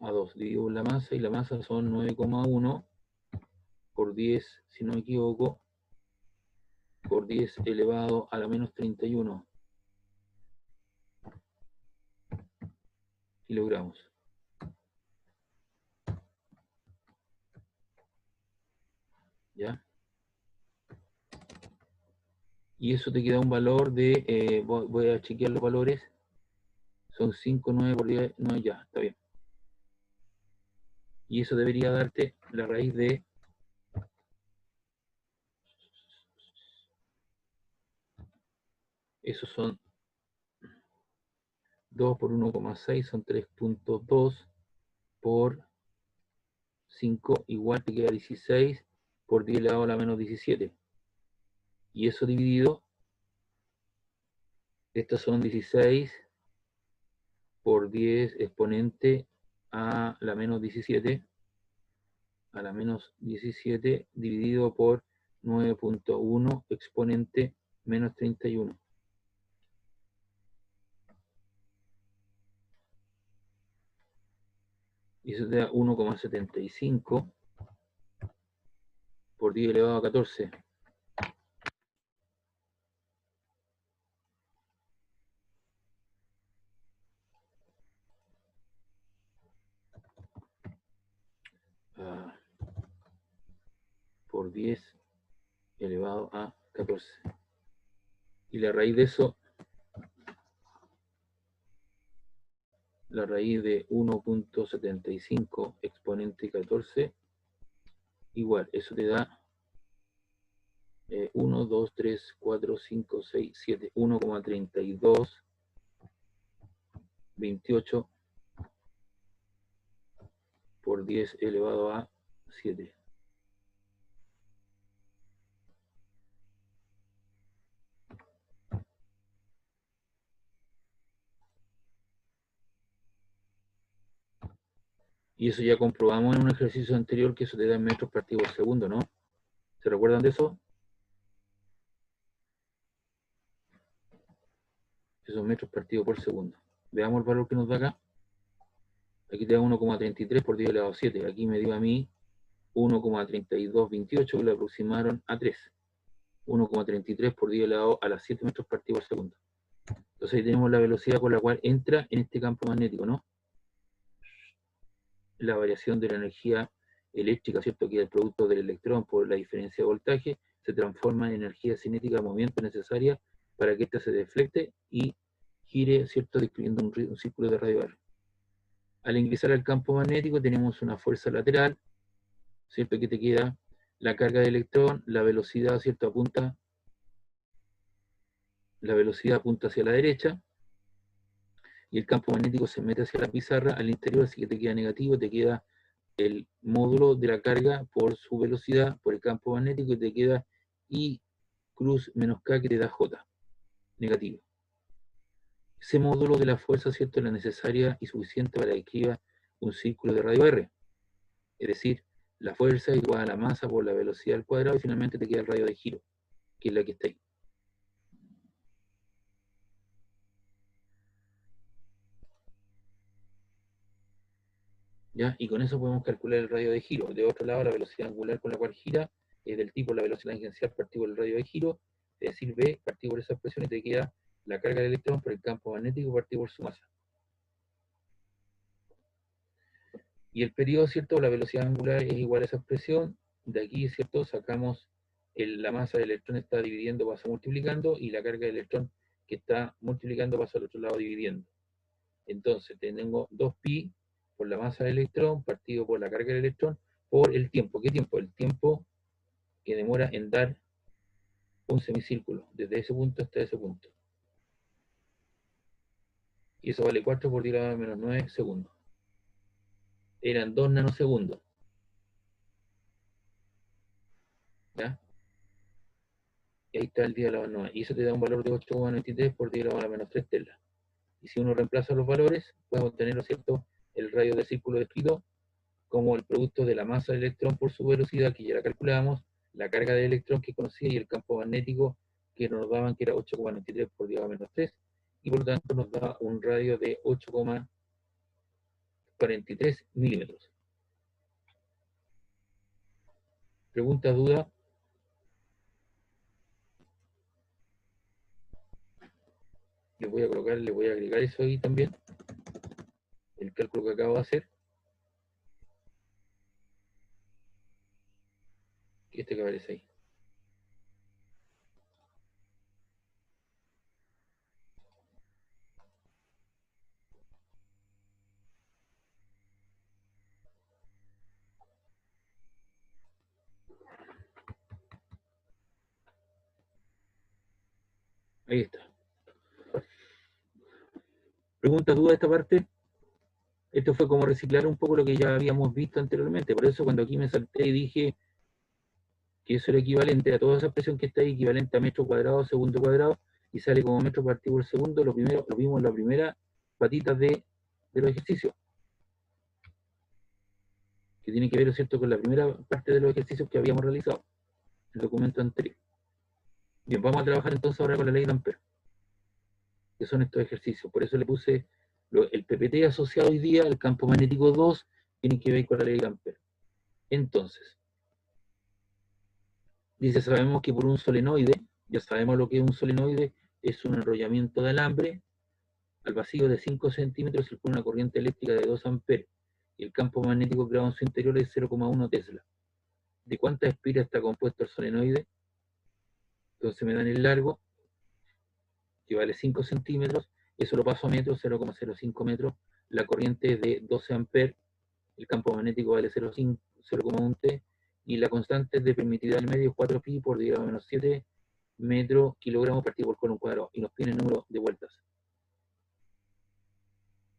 a 2. Dividido por la masa, y la masa son 9,1 por 10, si no me equivoco, por 10 elevado a la menos 31 kilogramos. ¿Ya? Y eso te queda un valor de, voy a chequear los valores, son 5, 9 por 10, no, ya, está bien. Y eso debería darte la raíz de, esos son 2 por 1,6, son 3,2 por 5, igual te queda 16 por 10 elevado a la menos 17. Y eso dividido, estos son 16 por 10 exponente a la menos 17, a la menos 17 dividido por 9,1 exponente menos 31. Y eso te da 1,75 por 10 elevado a 14. Por 10 elevado a 14. Y la raíz de eso, la raíz de 1,75 exponente 14, igual, eso te da 1, 2, 3, 4, 5, 6, 7, 1,32, 28 por 10 elevado a 7. Y eso ya comprobamos en un ejercicio anterior que eso te da en metros partidos por segundo, ¿no? ¿Se recuerdan de eso? Esos metros partidos por segundo. Veamos el valor que nos da acá. Aquí te da 1,33 por 10 elevado a 7. Aquí me dio a mí 1,3228 que le aproximaron a 3. 1,33 por 10 elevado a las 7 metros partidos por segundo. Entonces ahí tenemos la velocidad con la cual entra en este campo magnético, ¿no? La variación de la energía eléctrica, ¿cierto? Que es el producto del electrón por la diferencia de voltaje, se transforma en energía cinética de movimiento necesaria para que ésta se deflecte y gire, ¿cierto? Describiendo un círculo de radio R. Al ingresar al campo magnético tenemos una fuerza lateral, ¿cierto? Que te queda la carga de electrón, la velocidad, ¿cierto? La velocidad apunta hacia la derecha, y el campo magnético se mete hacia la pizarra al interior, así que te queda negativo, te queda el módulo de la carga por su velocidad, por el campo magnético, y te queda I cruz menos K que te da J, negativo. Ese módulo de la fuerza, ¿cierto?, es la necesaria y suficiente para que escriba un círculo de radio R. Es decir, la fuerza igual a la masa por la velocidad al cuadrado, y finalmente te queda el radio de giro, que es la que está ahí. ¿Ya? Y con eso podemos calcular el radio de giro. De otro lado, la velocidad angular con la cual gira es del tipo la velocidad tangencial partido por el radio de giro, es decir, B partido por esa expresión y te queda la carga del electrón por el campo magnético partido por su masa. Y el periodo, ¿cierto? La velocidad angular es igual a esa expresión. De aquí, ¿cierto? Sacamos la masa del electrón está dividiendo, pasa multiplicando, y la carga del electrón que está multiplicando pasa al otro lado dividiendo. Entonces, tengo 2pi por la masa del electrón partido por la carga del electrón por el tiempo. ¿Qué tiempo? El tiempo que demora en dar un semicírculo, desde ese punto hasta ese punto. Y eso vale 4 por 10 a la menos 9 segundos. Eran 2 nanosegundos. ¿Ya? Y ahí está el 10 a la menos 9. Y eso te da un valor de 8,93 por 10 a la menos 3 telas. Y si uno reemplaza los valores, podemos obtener, ¿no es cierto?, el radio del círculo descrito como el producto de la masa del electrón por su velocidad, que ya la calculábamos, la carga del electrón que conocía y el campo magnético que nos daban, que era 8,93 por 10 a la menos 3, y por lo tanto nos da un radio de 8,43 milímetros. ¿Pregunta, duda? Les voy a colocar, les voy a agregar eso ahí también, el cálculo que acabo de hacer. Este que aparece ahí. Ahí está. ¿Pregunta, duda de esta parte? Esto fue como reciclar un poco lo que ya habíamos visto anteriormente. Por eso cuando aquí me salté y dije que eso era equivalente a toda esa expresión que está ahí, equivalente a metro cuadrado, segundo cuadrado, y sale como metro partido por segundo, lo vimos en la primera patita de los ejercicios, que tiene que ver, ¿cierto?, con la primera parte de los ejercicios que habíamos realizado, el documento anterior. Bien, vamos a trabajar entonces ahora con la ley de Ampère, que son estos ejercicios. Por eso le puse el PPT asociado hoy día, el campo magnético 2, tiene que ver con la ley de Ampère. Entonces, dice, sabemos que por un solenoide, ya sabemos lo que es un solenoide, es un enrollamiento de alambre al vacío de 5 centímetros circula una corriente eléctrica de 2 amperes y el campo magnético creado en su interior es 0,1 Tesla. ¿De cuántas espiras está compuesto el solenoide? Entonces me dan el largo, que vale 5 centímetros, eso lo paso a metros, 0,05 metros, la corriente es de 12 amperes, el campo magnético vale 0,1 T, y la constante de permitividad del medio es 4pi por 10 a menos 7 metros kilogramos partido por coulomb cuadrado, y nos pide el número de vueltas.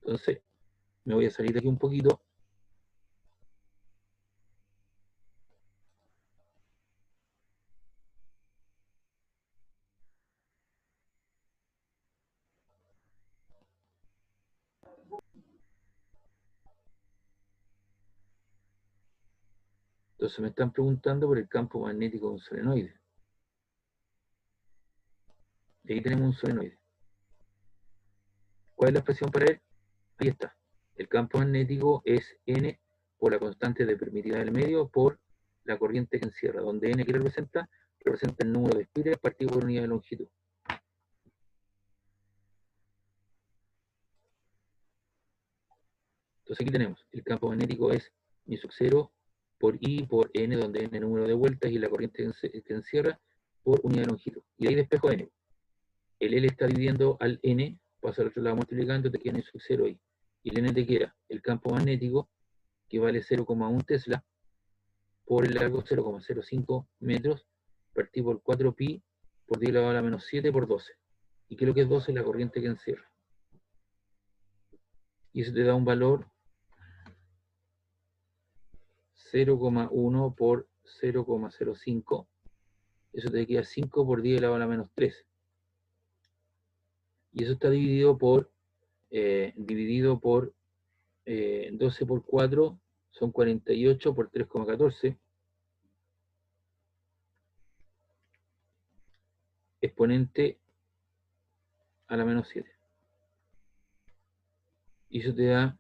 Entonces, me voy a salir de aquí un poquito. Entonces me están preguntando por el campo magnético de un solenoide. Y ahí tenemos un solenoide. ¿Cuál es la expresión para él? Ahí está. El campo magnético es N por la constante de permitividad del medio por la corriente que encierra, donde N que representa el número de espiras partido por unidad de longitud. Entonces aquí tenemos, el campo magnético es mi sub 0 por I por N, donde N es el número de vueltas y la corriente que encierra por unidad de longitud. Y ahí despejo N. El L está dividiendo al N, pasa al otro lado multiplicando, te queda N sub 0 ahí. Y el N te queda el campo magnético, que vale 0,1 Tesla, por el largo 0,05 metros, partido por 4pi por 10 elevado a la menos 7 por 12. ¿Y qué es lo que es 12? La corriente que encierra. Y eso te da un valor 0,1 por 0,05. Eso te queda 5 por 10 elevado a la menos 3. Y eso está dividido por 12 por 4, son 48 por 3,14. Exponente a la menos 7. Y eso te da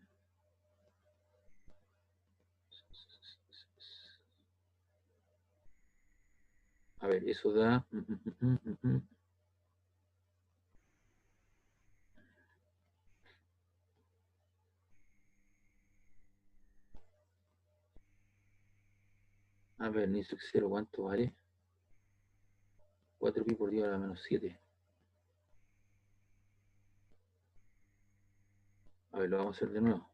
A ver, eso da... A ver, Niso 0, ¿cuánto vale? 4pi por 10 a la menos 7. A ver, lo vamos a hacer de nuevo.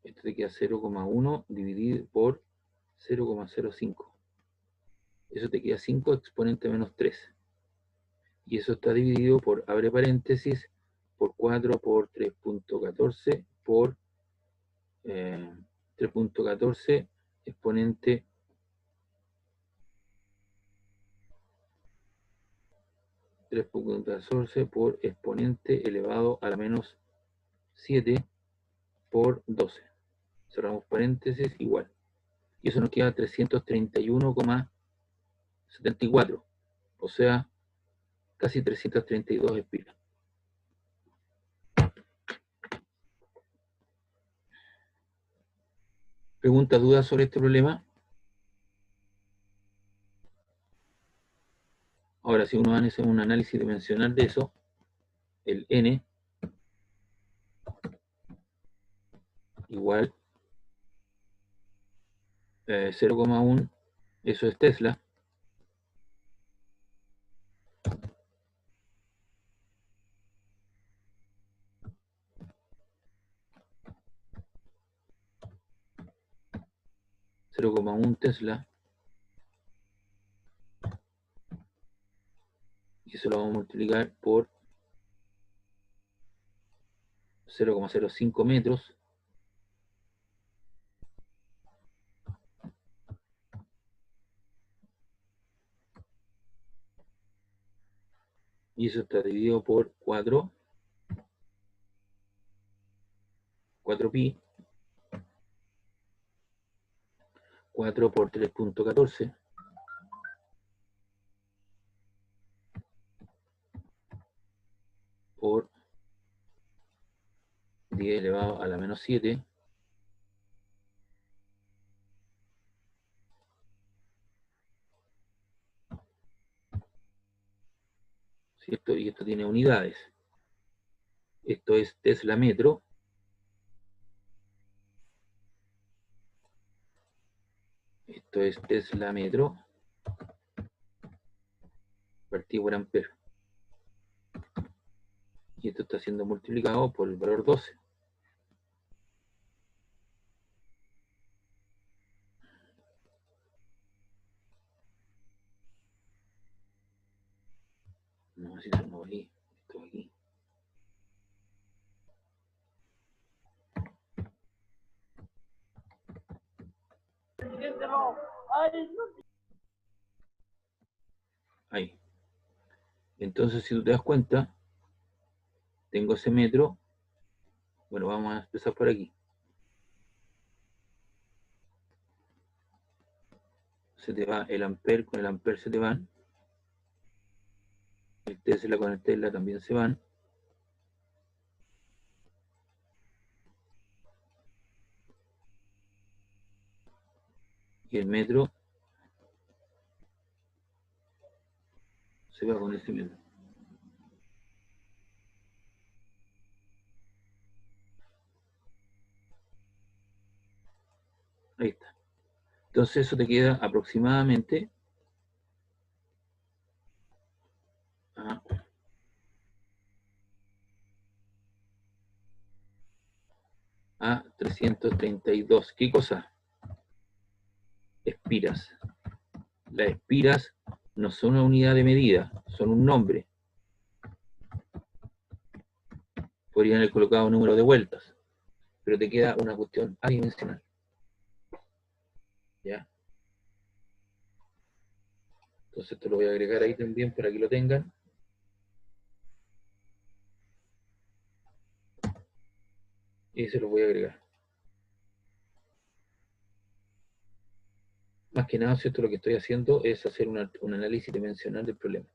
Esto te queda 0,1 dividido por 0,05. Eso te queda 5 exponente menos 3. Y eso está dividido por, abre paréntesis, por 4 por 3.14 por 3.14 exponente 3.14 por exponente elevado a la menos 7 por 12. Cerramos paréntesis, igual. Y eso nos queda 331,74. O sea, casi 332 espiras. ¿Preguntas, dudas sobre este problema? Ahora, si uno hace un análisis dimensional de eso, el n igual 0,1, eso es Tesla. Tesla, y eso lo vamos a multiplicar por 0,05 metros, y eso está dividido por 4pi, 4 por 3.14, por 10 elevado a la menos 7, ¿cierto? Y esto tiene unidades. Esto es Tesla metro. Esto es Tesla metro partido por ampere. Y esto está siendo multiplicado por el valor 12. No, si eso no va ahí. Esto va aquí. Ahí. Entonces, si tú te das cuenta, tengo ese metro. Bueno, vamos a empezar por aquí. Se te va el ampere, con el ampere se te van. El Tesla con el Tesla también se van. Y el metro se va con ese metro. Ahí está. Entonces eso te queda aproximadamente a 332. ¿Qué cosa? Espiras. Las espiras no son una unidad de medida, son un nombre. Podrían haber colocado un número de vueltas, pero te queda una cuestión adimensional. ¿Ya? Entonces esto lo voy a agregar ahí también para que lo tengan. Y se lo voy a agregar. Más que nada, ¿cierto? Lo que estoy haciendo es hacer un análisis dimensional del problema.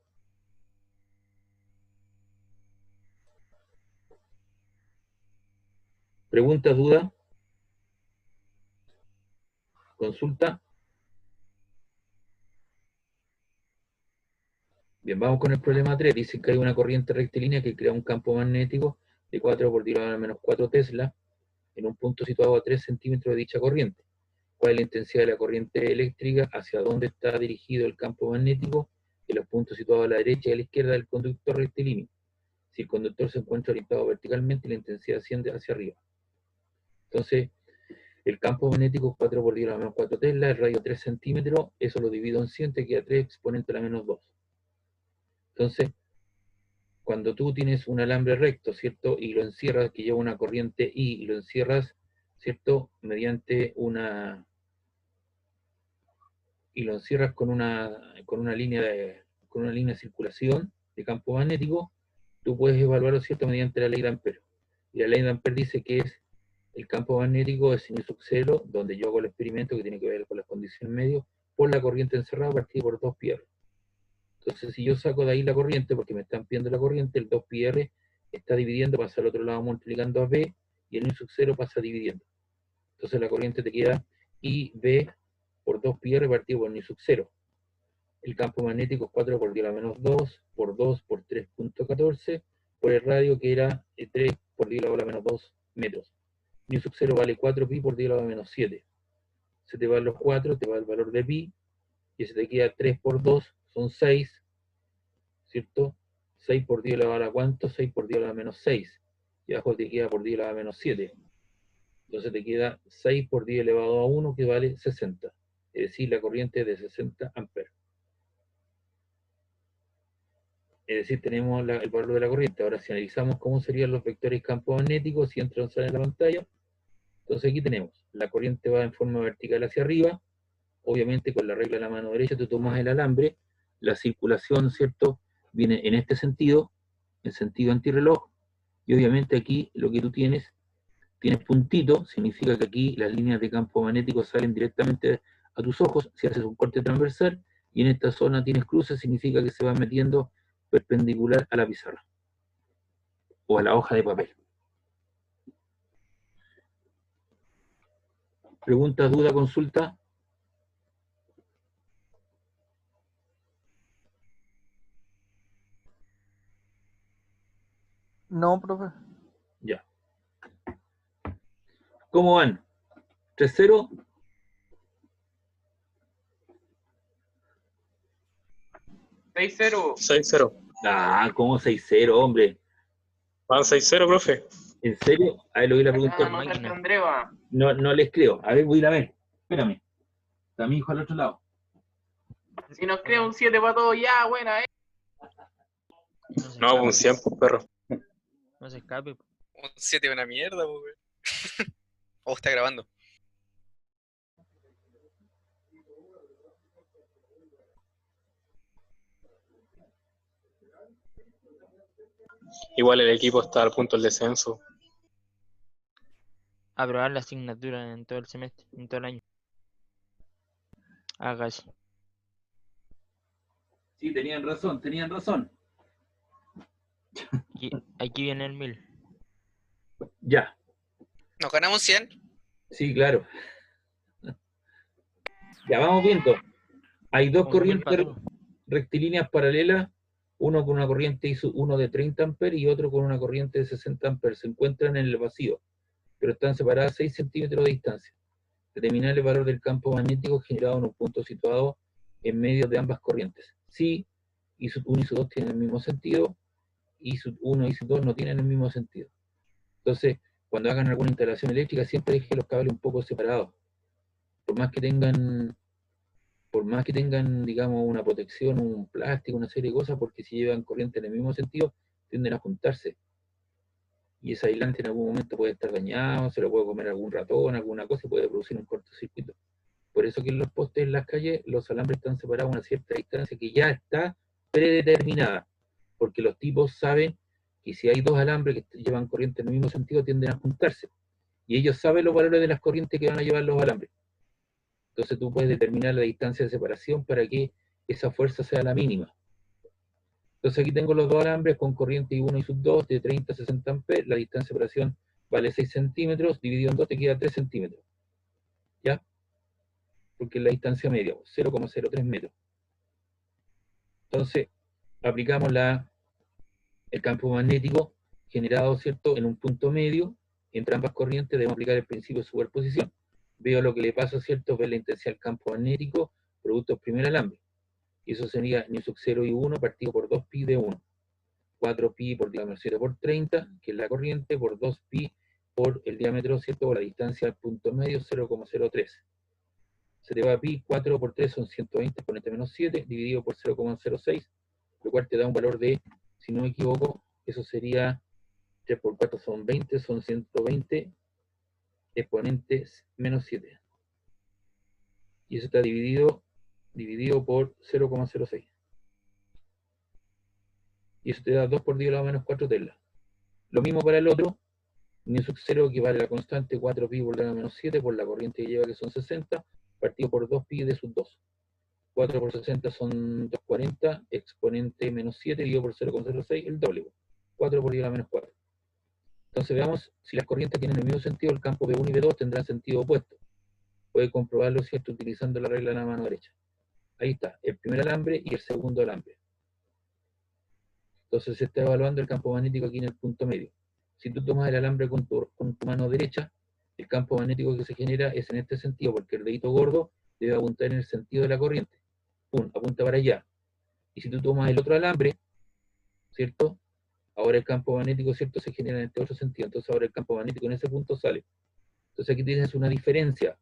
¿Preguntas, dudas? ¿Consulta? Bien, vamos con el problema 3. Dice que hay una corriente rectilínea que crea un campo magnético de 4 por 10 a la menos 4 Tesla en un punto situado a 3 centímetros de dicha corriente. ¿Cuál es la intensidad de la corriente eléctrica? ¿Hacia dónde está dirigido el campo magnético? En los puntos situados a la derecha y a la izquierda del conductor rectilíneo. Si el conductor se encuentra orientado verticalmente, la intensidad asciende hacia arriba. Entonces, el campo magnético es 4 por 10 a la menos 4 Tesla, el radio 3 centímetros, eso lo divido en 100, te queda 3 exponente a la menos 2. Entonces, cuando tú tienes un alambre recto, ¿cierto? Y lo encierras, que lleva una corriente I, y lo encierras, ¿cierto? Mediante una... y lo encierras con una línea de circulación de campo magnético, tú puedes evaluarlo, ¿cierto? Mediante la ley de Ampère. Y la ley de Ampère dice que es el campo magnético de sin sub 0, donde yo hago el experimento que tiene que ver con las condiciones medio, por la corriente encerrada partida por 2πr. Entonces, si yo saco de ahí la corriente, porque me están pidiendo la corriente, el 2πr está dividiendo, pasa al otro lado multiplicando a B, y el I sub 0 pasa dividiendo. Entonces la corriente te queda IB por 2πr partido por I sub 0. El campo magnético es 4 por 10 a la menos 2, por 2 por 3.14, por el radio que era 3 por 10 a la menos 2 metros. I sub 0 vale 4pi por 10 a la menos 7. Se te van los 4, te va el valor de pi, y se te queda 3 por 2, son 6, ¿cierto? 6 por 10 elevado a la ¿cuánto? 6 por 10 a la menos 6. Y abajo te queda por 10 a la menos 7. Entonces te queda 6 por 10 elevado a 1, que vale 60. Es decir, la corriente es de 60 amperes. Es decir, tenemos el valor de la corriente. Ahora, si analizamos cómo serían los vectores campos magnéticos, si entran en la pantalla, entonces aquí tenemos, la corriente va en forma vertical hacia arriba, obviamente con la regla de la mano derecha tú tomas el alambre, la circulación, ¿cierto?, viene en este sentido, en sentido antirreloj, y obviamente aquí lo que tú tienes puntito, significa que aquí las líneas de campo magnético salen directamente a tus ojos, si haces un corte transversal, y en esta zona tienes cruces, significa que se va metiendo perpendicular a la pizarra, o a la hoja de papel. ¿Pregunta, duda, consulta? No, profe. Ya. ¿Cómo van? ¿3-0? 6-0. 6-0. Ah, ¿cómo 6-0, hombre? Van 6-0, profe. ¿En serio? A ver, lo voy a preguntar. Ah, máquina. No les creo. A ver, voy a ir a ver. Espérame. Está mi hijo al otro lado. Si nos crea un 7 para todos, ya, buena, No, un 100, pues, perro. No se escape. Un 7 una mierda, po, weón. Oh, está grabando. Igual el equipo está al punto del descenso. Aprobar la asignatura en todo el semestre, en todo el año. Hágase. Sí, tenían razón. Aquí viene el 1000. Ya. ¿Nos ganamos 100? Sí, claro. Ya, vamos viendo. Hay dos Con 1000 corrientes para todos. rectilíneas paralelas, uno con una corriente uno de 30 amperes y otro con una corriente de 60 amperes. Se encuentran en el vacío, pero están separadas 6 centímetros de distancia. Determinar el valor del campo magnético generado en un punto situado en medio de ambas corrientes. Si I sub 1 y sub 2 tienen el mismo sentido, I sub 1 y sub 2 no tienen el mismo sentido. Entonces, cuando hagan alguna instalación eléctrica, siempre dejen los cables un poco separados. Por más que tengan, digamos, una protección, un plástico, una serie de cosas, porque si llevan corriente en el mismo sentido, tienden a juntarse. Y ese aislante en algún momento puede estar dañado, se lo puede comer algún ratón, alguna cosa, y puede producir un cortocircuito. Por eso que en los postes en las calles, los alambres están separados a una cierta distancia que ya está predeterminada, porque los tipos saben que si hay dos alambres que llevan corriente en el mismo sentido, tienden a juntarse. Y ellos saben los valores de las corrientes que van a llevar los alambres. Entonces tú puedes determinar la distancia de separación para que esa fuerza sea la mínima. Entonces aquí tengo los dos alambres con corriente I1 y sub 2 de 30 a 60 amperes. La distancia de separación vale 6 centímetros, dividido en 2 te queda 3 centímetros. ¿Ya? Porque es la distancia media, 0,03 metros. Entonces, aplicamos el campo magnético generado, ¿cierto?, en un punto medio, entre ambas corrientes debemos aplicar el principio de superposición. Veo lo que le pasa, ¿cierto?, ver la intensidad del campo magnético, producto del primer alambre. Y eso sería nu sub 0 y 1 partido por 2pi de 1. 4pi por diámetro 7 por 30, que es la corriente, por 2pi por el diámetro, ¿cierto?, o la distancia al punto medio, 0,03. Se te va a pi, 4 por 3 son 120, exponente menos 7, dividido por 0,06, lo cual te da un valor de, si no me equivoco, eso sería 3 por 4 son 20, son 120, exponente menos 7. Y eso está dividido por 0,06. Y eso te da 2 por 10 a la menos 4 tesla. Lo mismo para el otro, nu sub 0 equivale a la constante 4pi por 10 a la menos 7 por la corriente que lleva, que son 60, partido por 2pi de sub 2. 4 por 60 son 240, exponente menos 7 dividido por 0,06, el doble. 4 por 10 a la menos 4. Entonces veamos si las corrientes tienen el mismo sentido, el campo B1 y B2 tendrán sentido opuesto. Puede comprobarlo, ¿cierto?, utilizando la regla de la mano derecha. Ahí está, el primer alambre y el segundo alambre. Entonces se está evaluando el campo magnético aquí en el punto medio. Si tú tomas el alambre con tu mano derecha, el campo magnético que se genera es en este sentido, porque el dedito gordo debe apuntar en el sentido de la corriente. ¡Pum! Apunta para allá. Y si tú tomas el otro alambre, ¿cierto?, ahora el campo magnético, ¿cierto?, se genera en este otro sentido. Entonces ahora el campo magnético en ese punto sale. Entonces aquí tienes una diferencia.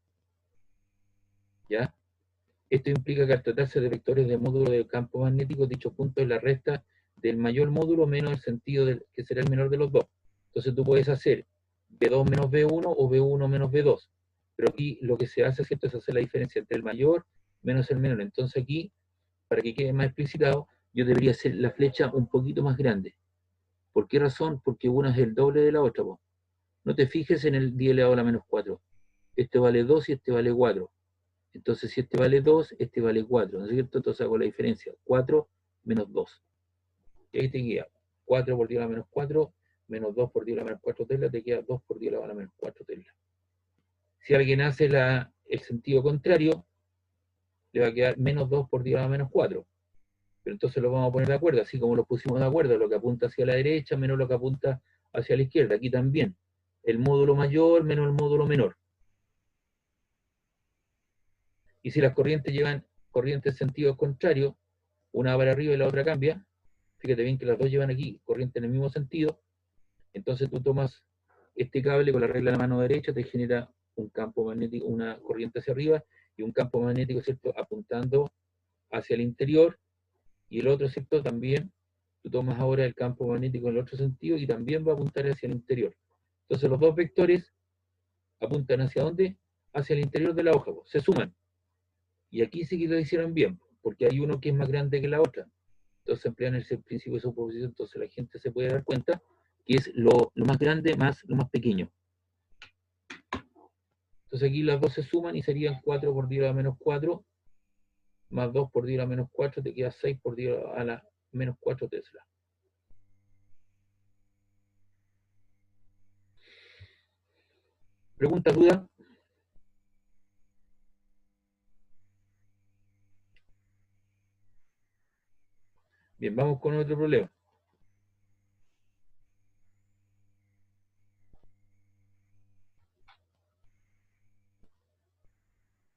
¿Ya? Esto implica que al tratarse de vectores de módulo del campo magnético, dicho punto es la resta del mayor módulo menos el sentido que será el menor de los dos. Entonces tú puedes hacer B2 menos B1 o B1 menos B2. Pero aquí lo que se hace, ¿cierto?, es hacer la diferencia entre el mayor menos el menor. Entonces aquí, para que quede más explicitado, yo debería hacer la flecha un poquito más grande. ¿Por qué razón? Porque una es el doble de la otra. No te fijes en el 10 elevado a la menos 4. Este vale 2 y este vale 4. Entonces, si este vale 2, este vale 4, ¿no es cierto? Entonces hago la diferencia, 4 menos 2. Y ahí te queda 4 por 10 a la menos 4, menos 2 por 10 a la menos 4 tesla, te queda 2 por 10 a la menos 4 tesla. Si alguien hace el sentido contrario, le va a quedar menos 2 por 10 a la menos 4. Pero entonces lo vamos a poner de acuerdo, así como lo pusimos de acuerdo, lo que apunta hacia la derecha menos lo que apunta hacia la izquierda. Aquí también, el módulo mayor menos el módulo menor. Y si las corrientes llevan corrientes en sentido contrario, una va para arriba y la otra cambia, fíjate bien que las dos llevan aquí corriente en el mismo sentido, entonces tú tomas este cable con la regla de la mano derecha, te genera un campo magnético, una corriente hacia arriba, y un campo magnético, ¿cierto?, apuntando hacia el interior, y el otro, ¿cierto?, también, tú tomas ahora el campo magnético en el otro sentido, y también va a apuntar hacia el interior. Entonces los dos vectores apuntan hacia ¿dónde? Hacia el interior de la hoja, se suman. Y aquí sí que lo hicieron bien, porque hay uno que es más grande que la otra. Entonces emplean el principio de superposición, entonces la gente se puede dar cuenta que es lo más grande más lo más pequeño. Entonces aquí las dos se suman y serían 4 por 10 a la menos 4, más 2 por 10 a la menos 4, te queda 6 por 10 a la menos 4 tesla. ¿Pregunta, duda? Bien, vamos con otro problema.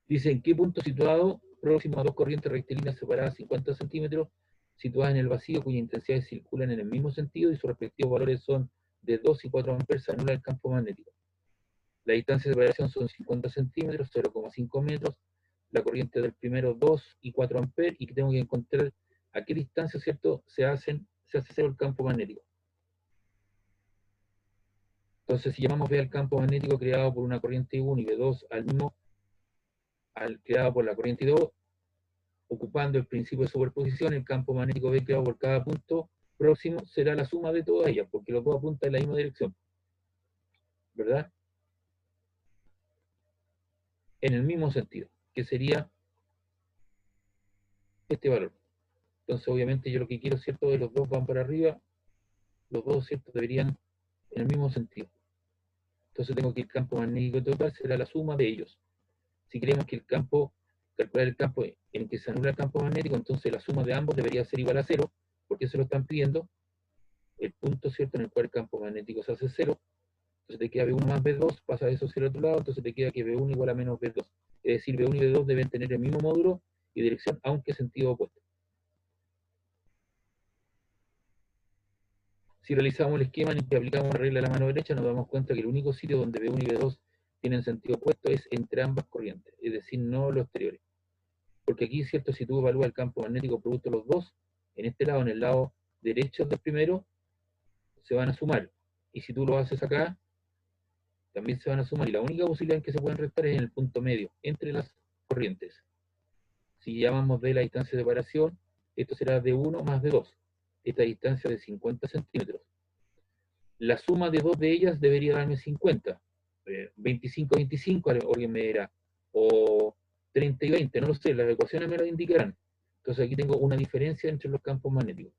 Dice, ¿en qué punto situado, próximo a dos corrientes rectilíneas separadas 50 centímetros, situadas en el vacío, cuyas intensidades circulan en el mismo sentido y sus respectivos valores son de 2 y 4 amperes, se anula el campo magnético? La distancia de separación son 50 centímetros, 0,5 metros, la corriente del primero 2 y 4 amperes, y que tengo que encontrar a qué distancia, ¿cierto?, se hace cero el campo magnético. Entonces, si llamamos B al campo magnético creado por una corriente I1 y B2 al creado por la corriente I2, ocupando el principio de superposición, el campo magnético B creado por cada punto próximo será la suma de todas ellas, porque los dos apuntan en la misma dirección, ¿verdad? En el mismo sentido, que sería este valor. Entonces, obviamente, yo lo que quiero, ¿cierto?, de los dos van para arriba, los dos, ¿cierto?, deberían en el mismo sentido. Entonces tengo que el campo magnético total será la suma de ellos. Si queremos que calcular el campo en que se anula el campo magnético, entonces la suma de ambos debería ser igual a 0, ¿Por qué se lo están pidiendo? El punto, ¿cierto?, en el cual el campo magnético se hace cero, entonces te queda B1 más B2, pasa eso hacia el otro lado, entonces te queda que B1 igual a menos B2. Es decir, B1 y B2 deben tener el mismo módulo y dirección, aunque sentido opuesto. Si realizamos el esquema en el que aplicamos la regla de la mano derecha, nos damos cuenta que el único sitio donde B1 y B2 tienen sentido opuesto es entre ambas corrientes, es decir, no los exteriores. Porque aquí, ¿cierto?, si tú evalúas el campo magnético producto de los dos, en este lado, en el lado derecho del primero, se van a sumar. Y si tú lo haces acá, también se van a sumar. Y la única posibilidad en que se pueden restar es en el punto medio, entre las corrientes. Si llamamos de la distancia de separación, esto será de 1 más de 2. Esta distancia de 50 centímetros. La suma de dos de ellas debería darme 50. 25, 25, alguien me dirá. O 30 y 20, no lo sé, las ecuaciones me lo indicarán. Entonces aquí tengo una diferencia entre los campos magnéticos.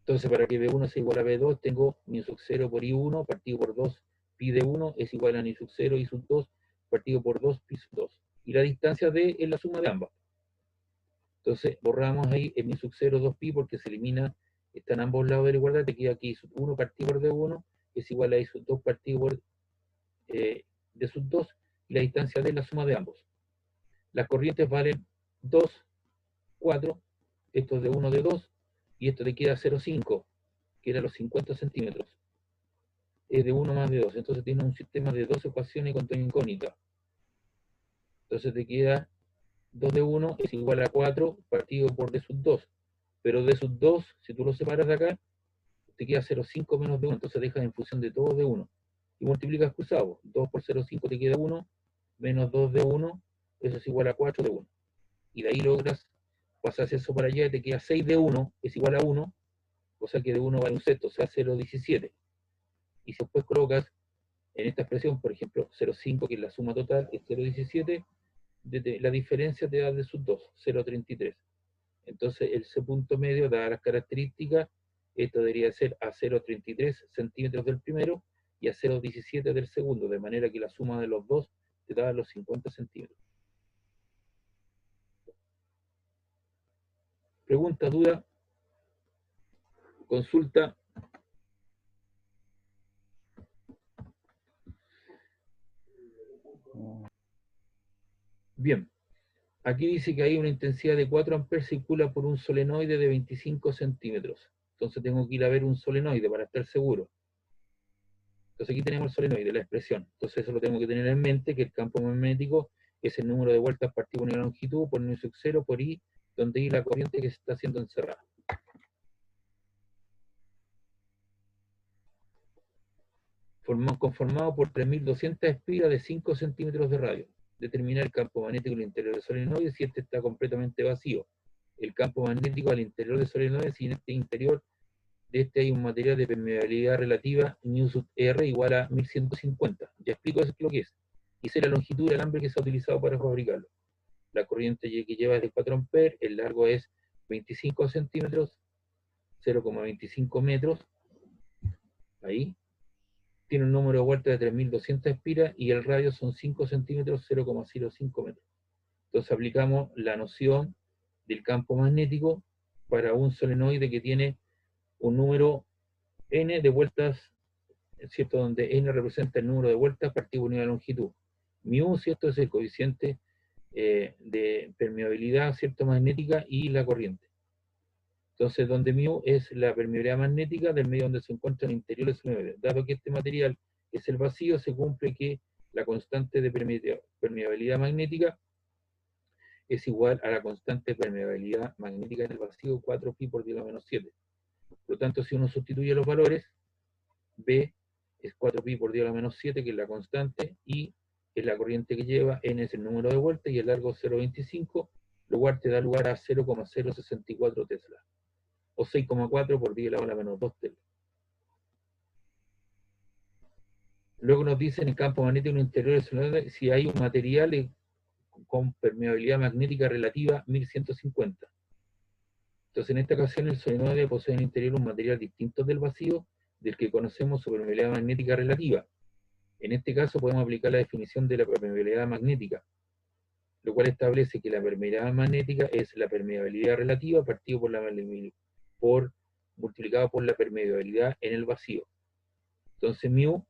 Entonces para que B1 sea igual a B2, tengo mi sub 0 por I1 partido por 2 pi de 1 es igual a mi sub 0 I sub 2 partido por 2 pi sub 2. Y la distancia D es la suma de ambas. Entonces borramos ahí el mi sub 0 2 pi porque se elimina, están ambos lados de la igualdad, te queda aquí I sub 1 partido por D1 es igual a I sub 2 partido por D sub 2 y la distancia D es la suma de ambos. Las corrientes valen 2, 4, esto es de 1 de 2 y esto te queda 0,5, que era los 50 centímetros. Es de 1 más de 2, entonces tiene un sistema de 2 ecuaciones con toda incógnita. Entonces te queda 2 de 1 es igual a 4 partido por D sub 2. Pero D sub 2, si tú lo separas de acá, te queda 0,5 menos de 1, entonces dejas en función de todo de 1. Y multiplicas cruzado, 2 por 0,5 te queda 1, menos 2 de 1, eso es igual a 4 de 1. Y de ahí logras, pasas eso para allá, te queda 6 de 1, es igual a 1, o sea que de 1 vale un sexto, o sea 0,17. Y si después colocas en esta expresión, por ejemplo, 0,5, que es la suma total, es 0,17, la diferencia te da de sub 2, 0,33. Entonces, ese punto medio, dadas las características, esto debería ser a 0,33 centímetros del primero y a 0,17 del segundo, de manera que la suma de los dos te da los 50 centímetros. Pregunta, duda, consulta. Bien, aquí dice que hay una intensidad de 4 amperes circula por un solenoide de 25 centímetros. Entonces tengo que ir a ver un solenoide para estar seguro. Entonces aquí tenemos el solenoide, la expresión. Entonces eso lo tengo que tener en mente, que el campo magnético es el número de vueltas partido por la longitud por nu sub 0 por I, donde I la corriente que se está haciendo encerrada. Conformado por 3.200 espiras de 5 centímetros de radio. Determinar el campo magnético en el interior del solenoide si este está completamente vacío. El campo magnético al interior del solenoide, si en este interior de este hay un material de permeabilidad relativa μ sub R igual a 1150. Ya explico eso lo que es. Y esa es la longitud del alambre que se ha utilizado para fabricarlo. La corriente que lleva es de 4 amperes, el largo es 25 centímetros, 0,25 metros. Ahí. Tiene un número de vueltas de 3.200 espiras y el radio son 5 centímetros, 0,05 metros. Entonces aplicamos la noción del campo magnético para un solenoide que tiene un número n de vueltas, ¿cierto? Donde n representa el número de vueltas partido por unidad de longitud. Mu, ¿cierto? Es el coeficiente de permeabilidad, ¿cierto? Magnética y la corriente. Entonces, donde mu es la permeabilidad magnética del medio donde se encuentra el interior del solenoide. Dado que este material es el vacío, se cumple que la constante de permeabilidad magnética es igual a la constante de permeabilidad magnética en el vacío, 4pi por 10 a la menos 7. Por lo tanto, si uno sustituye los valores, B es 4pi por 10 a la menos 7, que es la constante, y es la corriente que lleva, n es el número de vueltas, y el largo 0,25, lo cual te da lugar a 0,064 Tesla. O 6,4 por 10 a la menos 2 Tesla. Luego nos dice en el campo magnético interior del solenoide si hay un material con permeabilidad magnética relativa 1150. Entonces en esta ocasión el solenoide posee en el interior un material distinto del vacío del que conocemos su permeabilidad magnética relativa. En este caso podemos aplicar la definición de la permeabilidad magnética. lo cual establece que la permeabilidad magnética es la permeabilidad relativa partido por multiplicado por la permeabilidad en el vacío. Entonces, mu,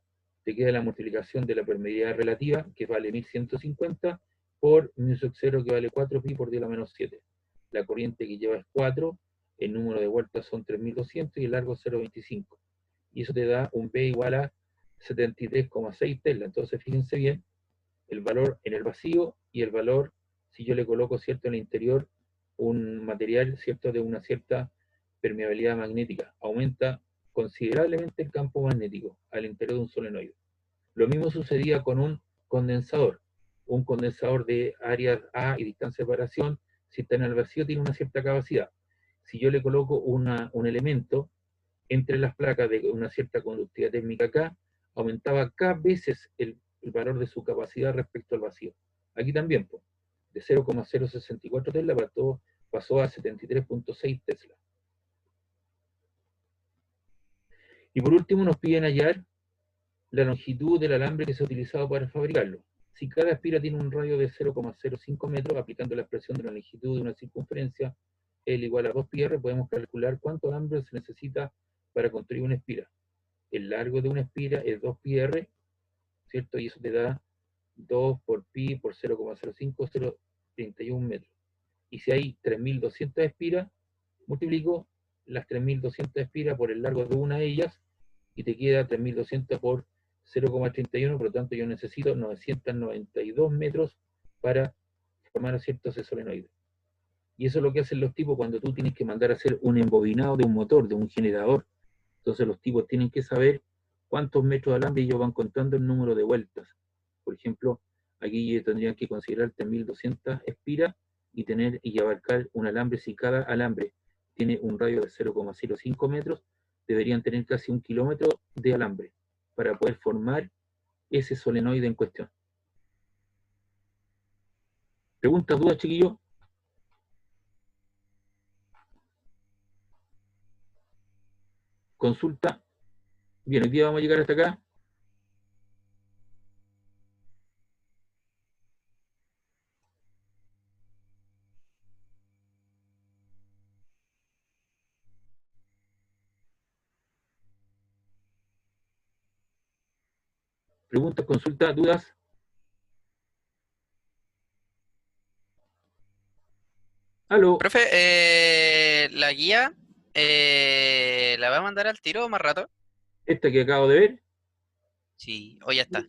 te queda la multiplicación de la permeabilidad relativa, que vale 1150, por mu sub 0, que vale 4pi por 10 a la menos 7. La corriente que lleva es 4, el número de vueltas son 3200 y el largo es 0,25. Y eso te da un B igual a 73,6 Tesla. Entonces, fíjense bien, el valor en el vacío y el valor, si yo le coloco, ¿cierto?, en el interior un material, ¿cierto?, de una cierta permeabilidad magnética. Aumenta considerablemente el campo magnético al interior de un solenoide. Lo mismo sucedía con un condensador. Un condensador de áreas A y distancia de separación, si está en el vacío, tiene una cierta capacidad. Si yo le coloco un elemento entre las placas de una cierta conductividad térmica acá, aumentaba cada veces el valor de su capacidad respecto al vacío. Aquí también, pues, de 0,064 Tesla pasó a 73,6 Tesla. Y por último nos piden hallar la longitud del alambre que se ha utilizado para fabricarlo. Si cada espira tiene un radio de 0,05 metros, aplicando la expresión de la longitud de una circunferencia L igual a 2πr, podemos calcular cuánto alambre se necesita para construir una espira. El largo de una espira es 2πr, ¿cierto? Y eso te da 2 por pi por 0,05, 0,31 metros. Y si hay 3200 espiras, multiplico las 3200 espiras por el largo de una de ellas y te queda 3200 por 0,31, por lo tanto yo necesito 992 metros para formar cierto ese solenoide. Y eso es lo que hacen los tipos cuando tú tienes que mandar a hacer un embobinado de un motor, de un generador. Entonces los tipos tienen que saber cuántos metros de alambre y ellos van contando el número de vueltas. Por ejemplo, aquí tendrían que considerar 3200 espiras y abarcar un alambre. Si cada alambre tiene un radio de 0,05 metros, deberían tener casi 1 kilómetro de alambre para poder formar ese solenoide en cuestión. ¿Preguntas, dudas, chiquillos? Consulta. Bien, hoy día vamos a llegar hasta acá. Preguntas, consultas, dudas. Aló, Profe, la guía, ¿la va a mandar al tiro más rato? esta que acabo de ver. Sí, o ya está,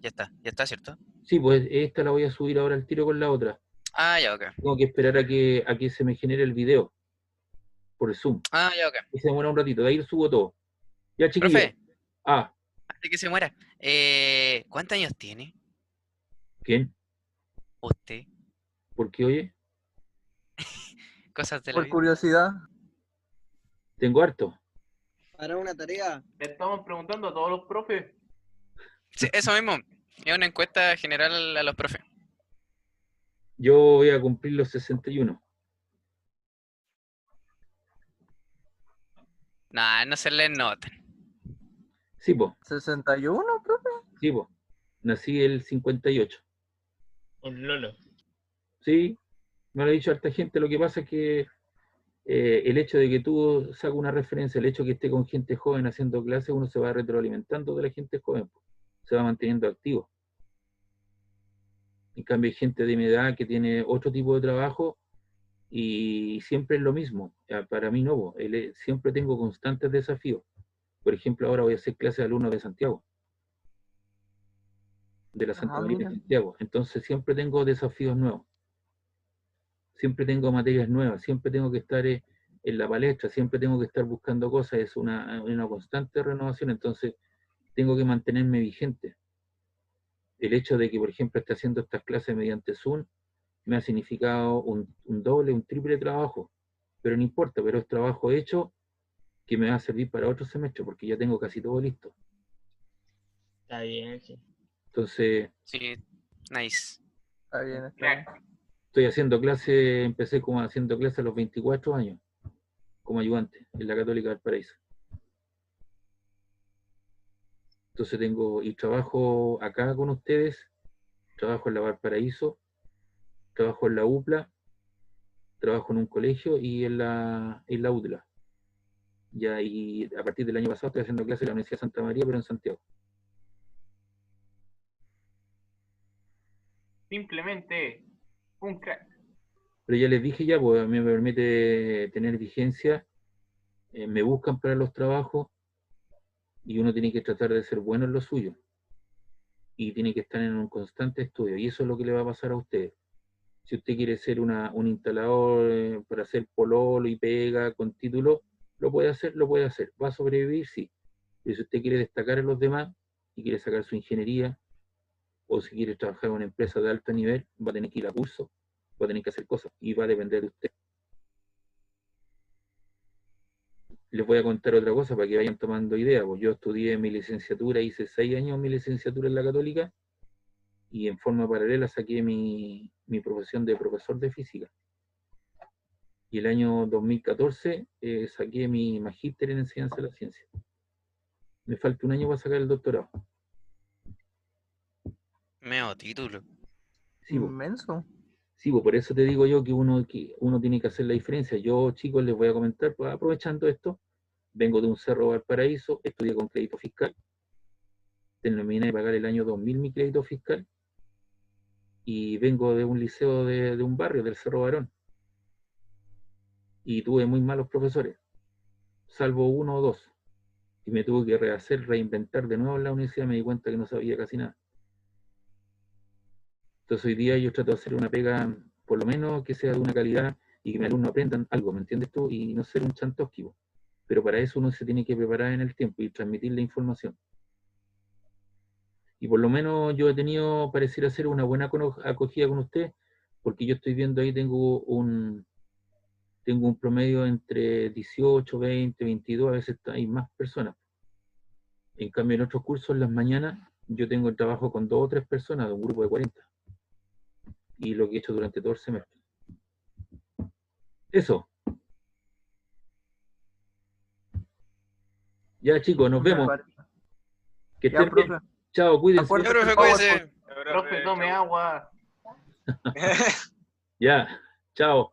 ¿cierto? Sí, pues esta la voy a subir ahora al tiro con la otra. Ah, ya, ok. Tengo que esperar a que se me genere el video por el Zoom. Ah, ya, ok. Y se demora un ratito, de ahí subo todo. Ya, chiquillos. Profe, Ah, antes de que se muera, ¿cuántos años tiene ¿quién? usted? ¿Por qué, oye? Cosas de la Por vida. curiosidad. Tengo harto. Para una tarea. Le estamos preguntando a todos los profes. Sí, eso mismo, es una encuesta general a los profes. Yo voy a cumplir los 61. Nah, no se les nota. Sí, pues, 61, profe. sí, pues. Nací el 58. Un Lolo. Sí, me lo ha dicho harta gente. Lo que pasa es que el hecho de que tú saques una referencia, el hecho de que esté con gente joven haciendo clases, uno se va retroalimentando de la gente joven, pues. Se va manteniendo activo. En cambio, hay gente de mi edad que tiene otro tipo de trabajo y siempre es lo mismo. Para mí no, siempre tengo constantes desafíos. Por ejemplo, ahora voy a hacer clases de alumnos de Santiago, de la Santa María de Mira. Santiago. Entonces siempre tengo desafíos nuevos. Siempre tengo materias nuevas, siempre tengo que estar en la palestra, siempre tengo que estar buscando cosas, es una constante renovación, entonces tengo que mantenerme vigente. El hecho de que, por ejemplo, esté haciendo estas clases mediante Zoom, me ha significado un doble, un triple trabajo, pero no importa, pero es trabajo hecho que me va a servir para otro semestre, porque ya tengo casi todo listo. Está bien, sí. Entonces, Sí, nice. Está bien, está bien. Crack. estoy haciendo clases, empecé como haciendo clases a los 24 años, como ayudante en la Católica del Paraíso. Entonces y trabajo acá con ustedes, trabajo en la Valparaíso, trabajo en la UPLA, trabajo en un colegio y en la UDLA. Ya, y a partir del año pasado estoy haciendo clases en la Universidad de Santa María, pero en Santiago. Simplemente un crack. Pero ya les dije ya, pues a mí me permite tener vigencia, me buscan para los trabajos y uno tiene que tratar de ser bueno en lo suyo. Y tiene que estar en un constante estudio. Y eso es lo que le va a pasar a usted. Si usted quiere ser un instalador para hacer pololo y pega con título, lo puede hacer, ¿Va a sobrevivir? Sí. Pero si usted quiere destacar en los demás y quiere sacar su ingeniería, o si quiere trabajar en una empresa de alto nivel, va a tener que ir a curso, va a tener que hacer cosas y va a depender de usted. Les voy a contar otra cosa para que vayan tomando idea. Pues yo estudié mi licenciatura, hice 6 años mi licenciatura en la Católica y en forma paralela saqué mi profesión de profesor de física. Y el año 2014 saqué mi magíster en enseñanza de la ciencia. Me falta un año para sacar el doctorado. Meo título. Sí, pues. Inmenso. Sí, pues por eso te digo yo que uno tiene que hacer la diferencia. Yo, chicos, les voy a comentar, pues, aprovechando esto, vengo de un cerro Valparaíso, estudié con crédito fiscal, terminé de pagar el año 2000 mi crédito fiscal, y vengo de un liceo de un barrio, del Cerro Barón, y tuve muy malos profesores, salvo uno o dos, y me tuve que reinventar de nuevo en la universidad, me di cuenta que no sabía casi nada. Entonces hoy día yo trato de hacer una pega, por lo menos que sea de una calidad y que mis alumnos aprendan algo, ¿me entiendes tú? Y no ser un chantosquivo. Pero para eso uno se tiene que preparar en el tiempo y transmitir la información. Y por lo menos yo he tenido, pareciera ser una buena acogida con usted, porque yo estoy viendo ahí, tengo un promedio entre 18, 20, 22, a veces hay más personas. En cambio, en otros cursos, en las mañanas, yo tengo el trabajo con 2 o 3 personas de un grupo de 40. Y lo que he hecho durante todo el semestre. Eso. Ya, chicos, nos vemos. Que Ya, estén bien. profe. Chao, cuídense. Acuérdate Profe, del cuídese. Profe, tome agua. Ya, chao.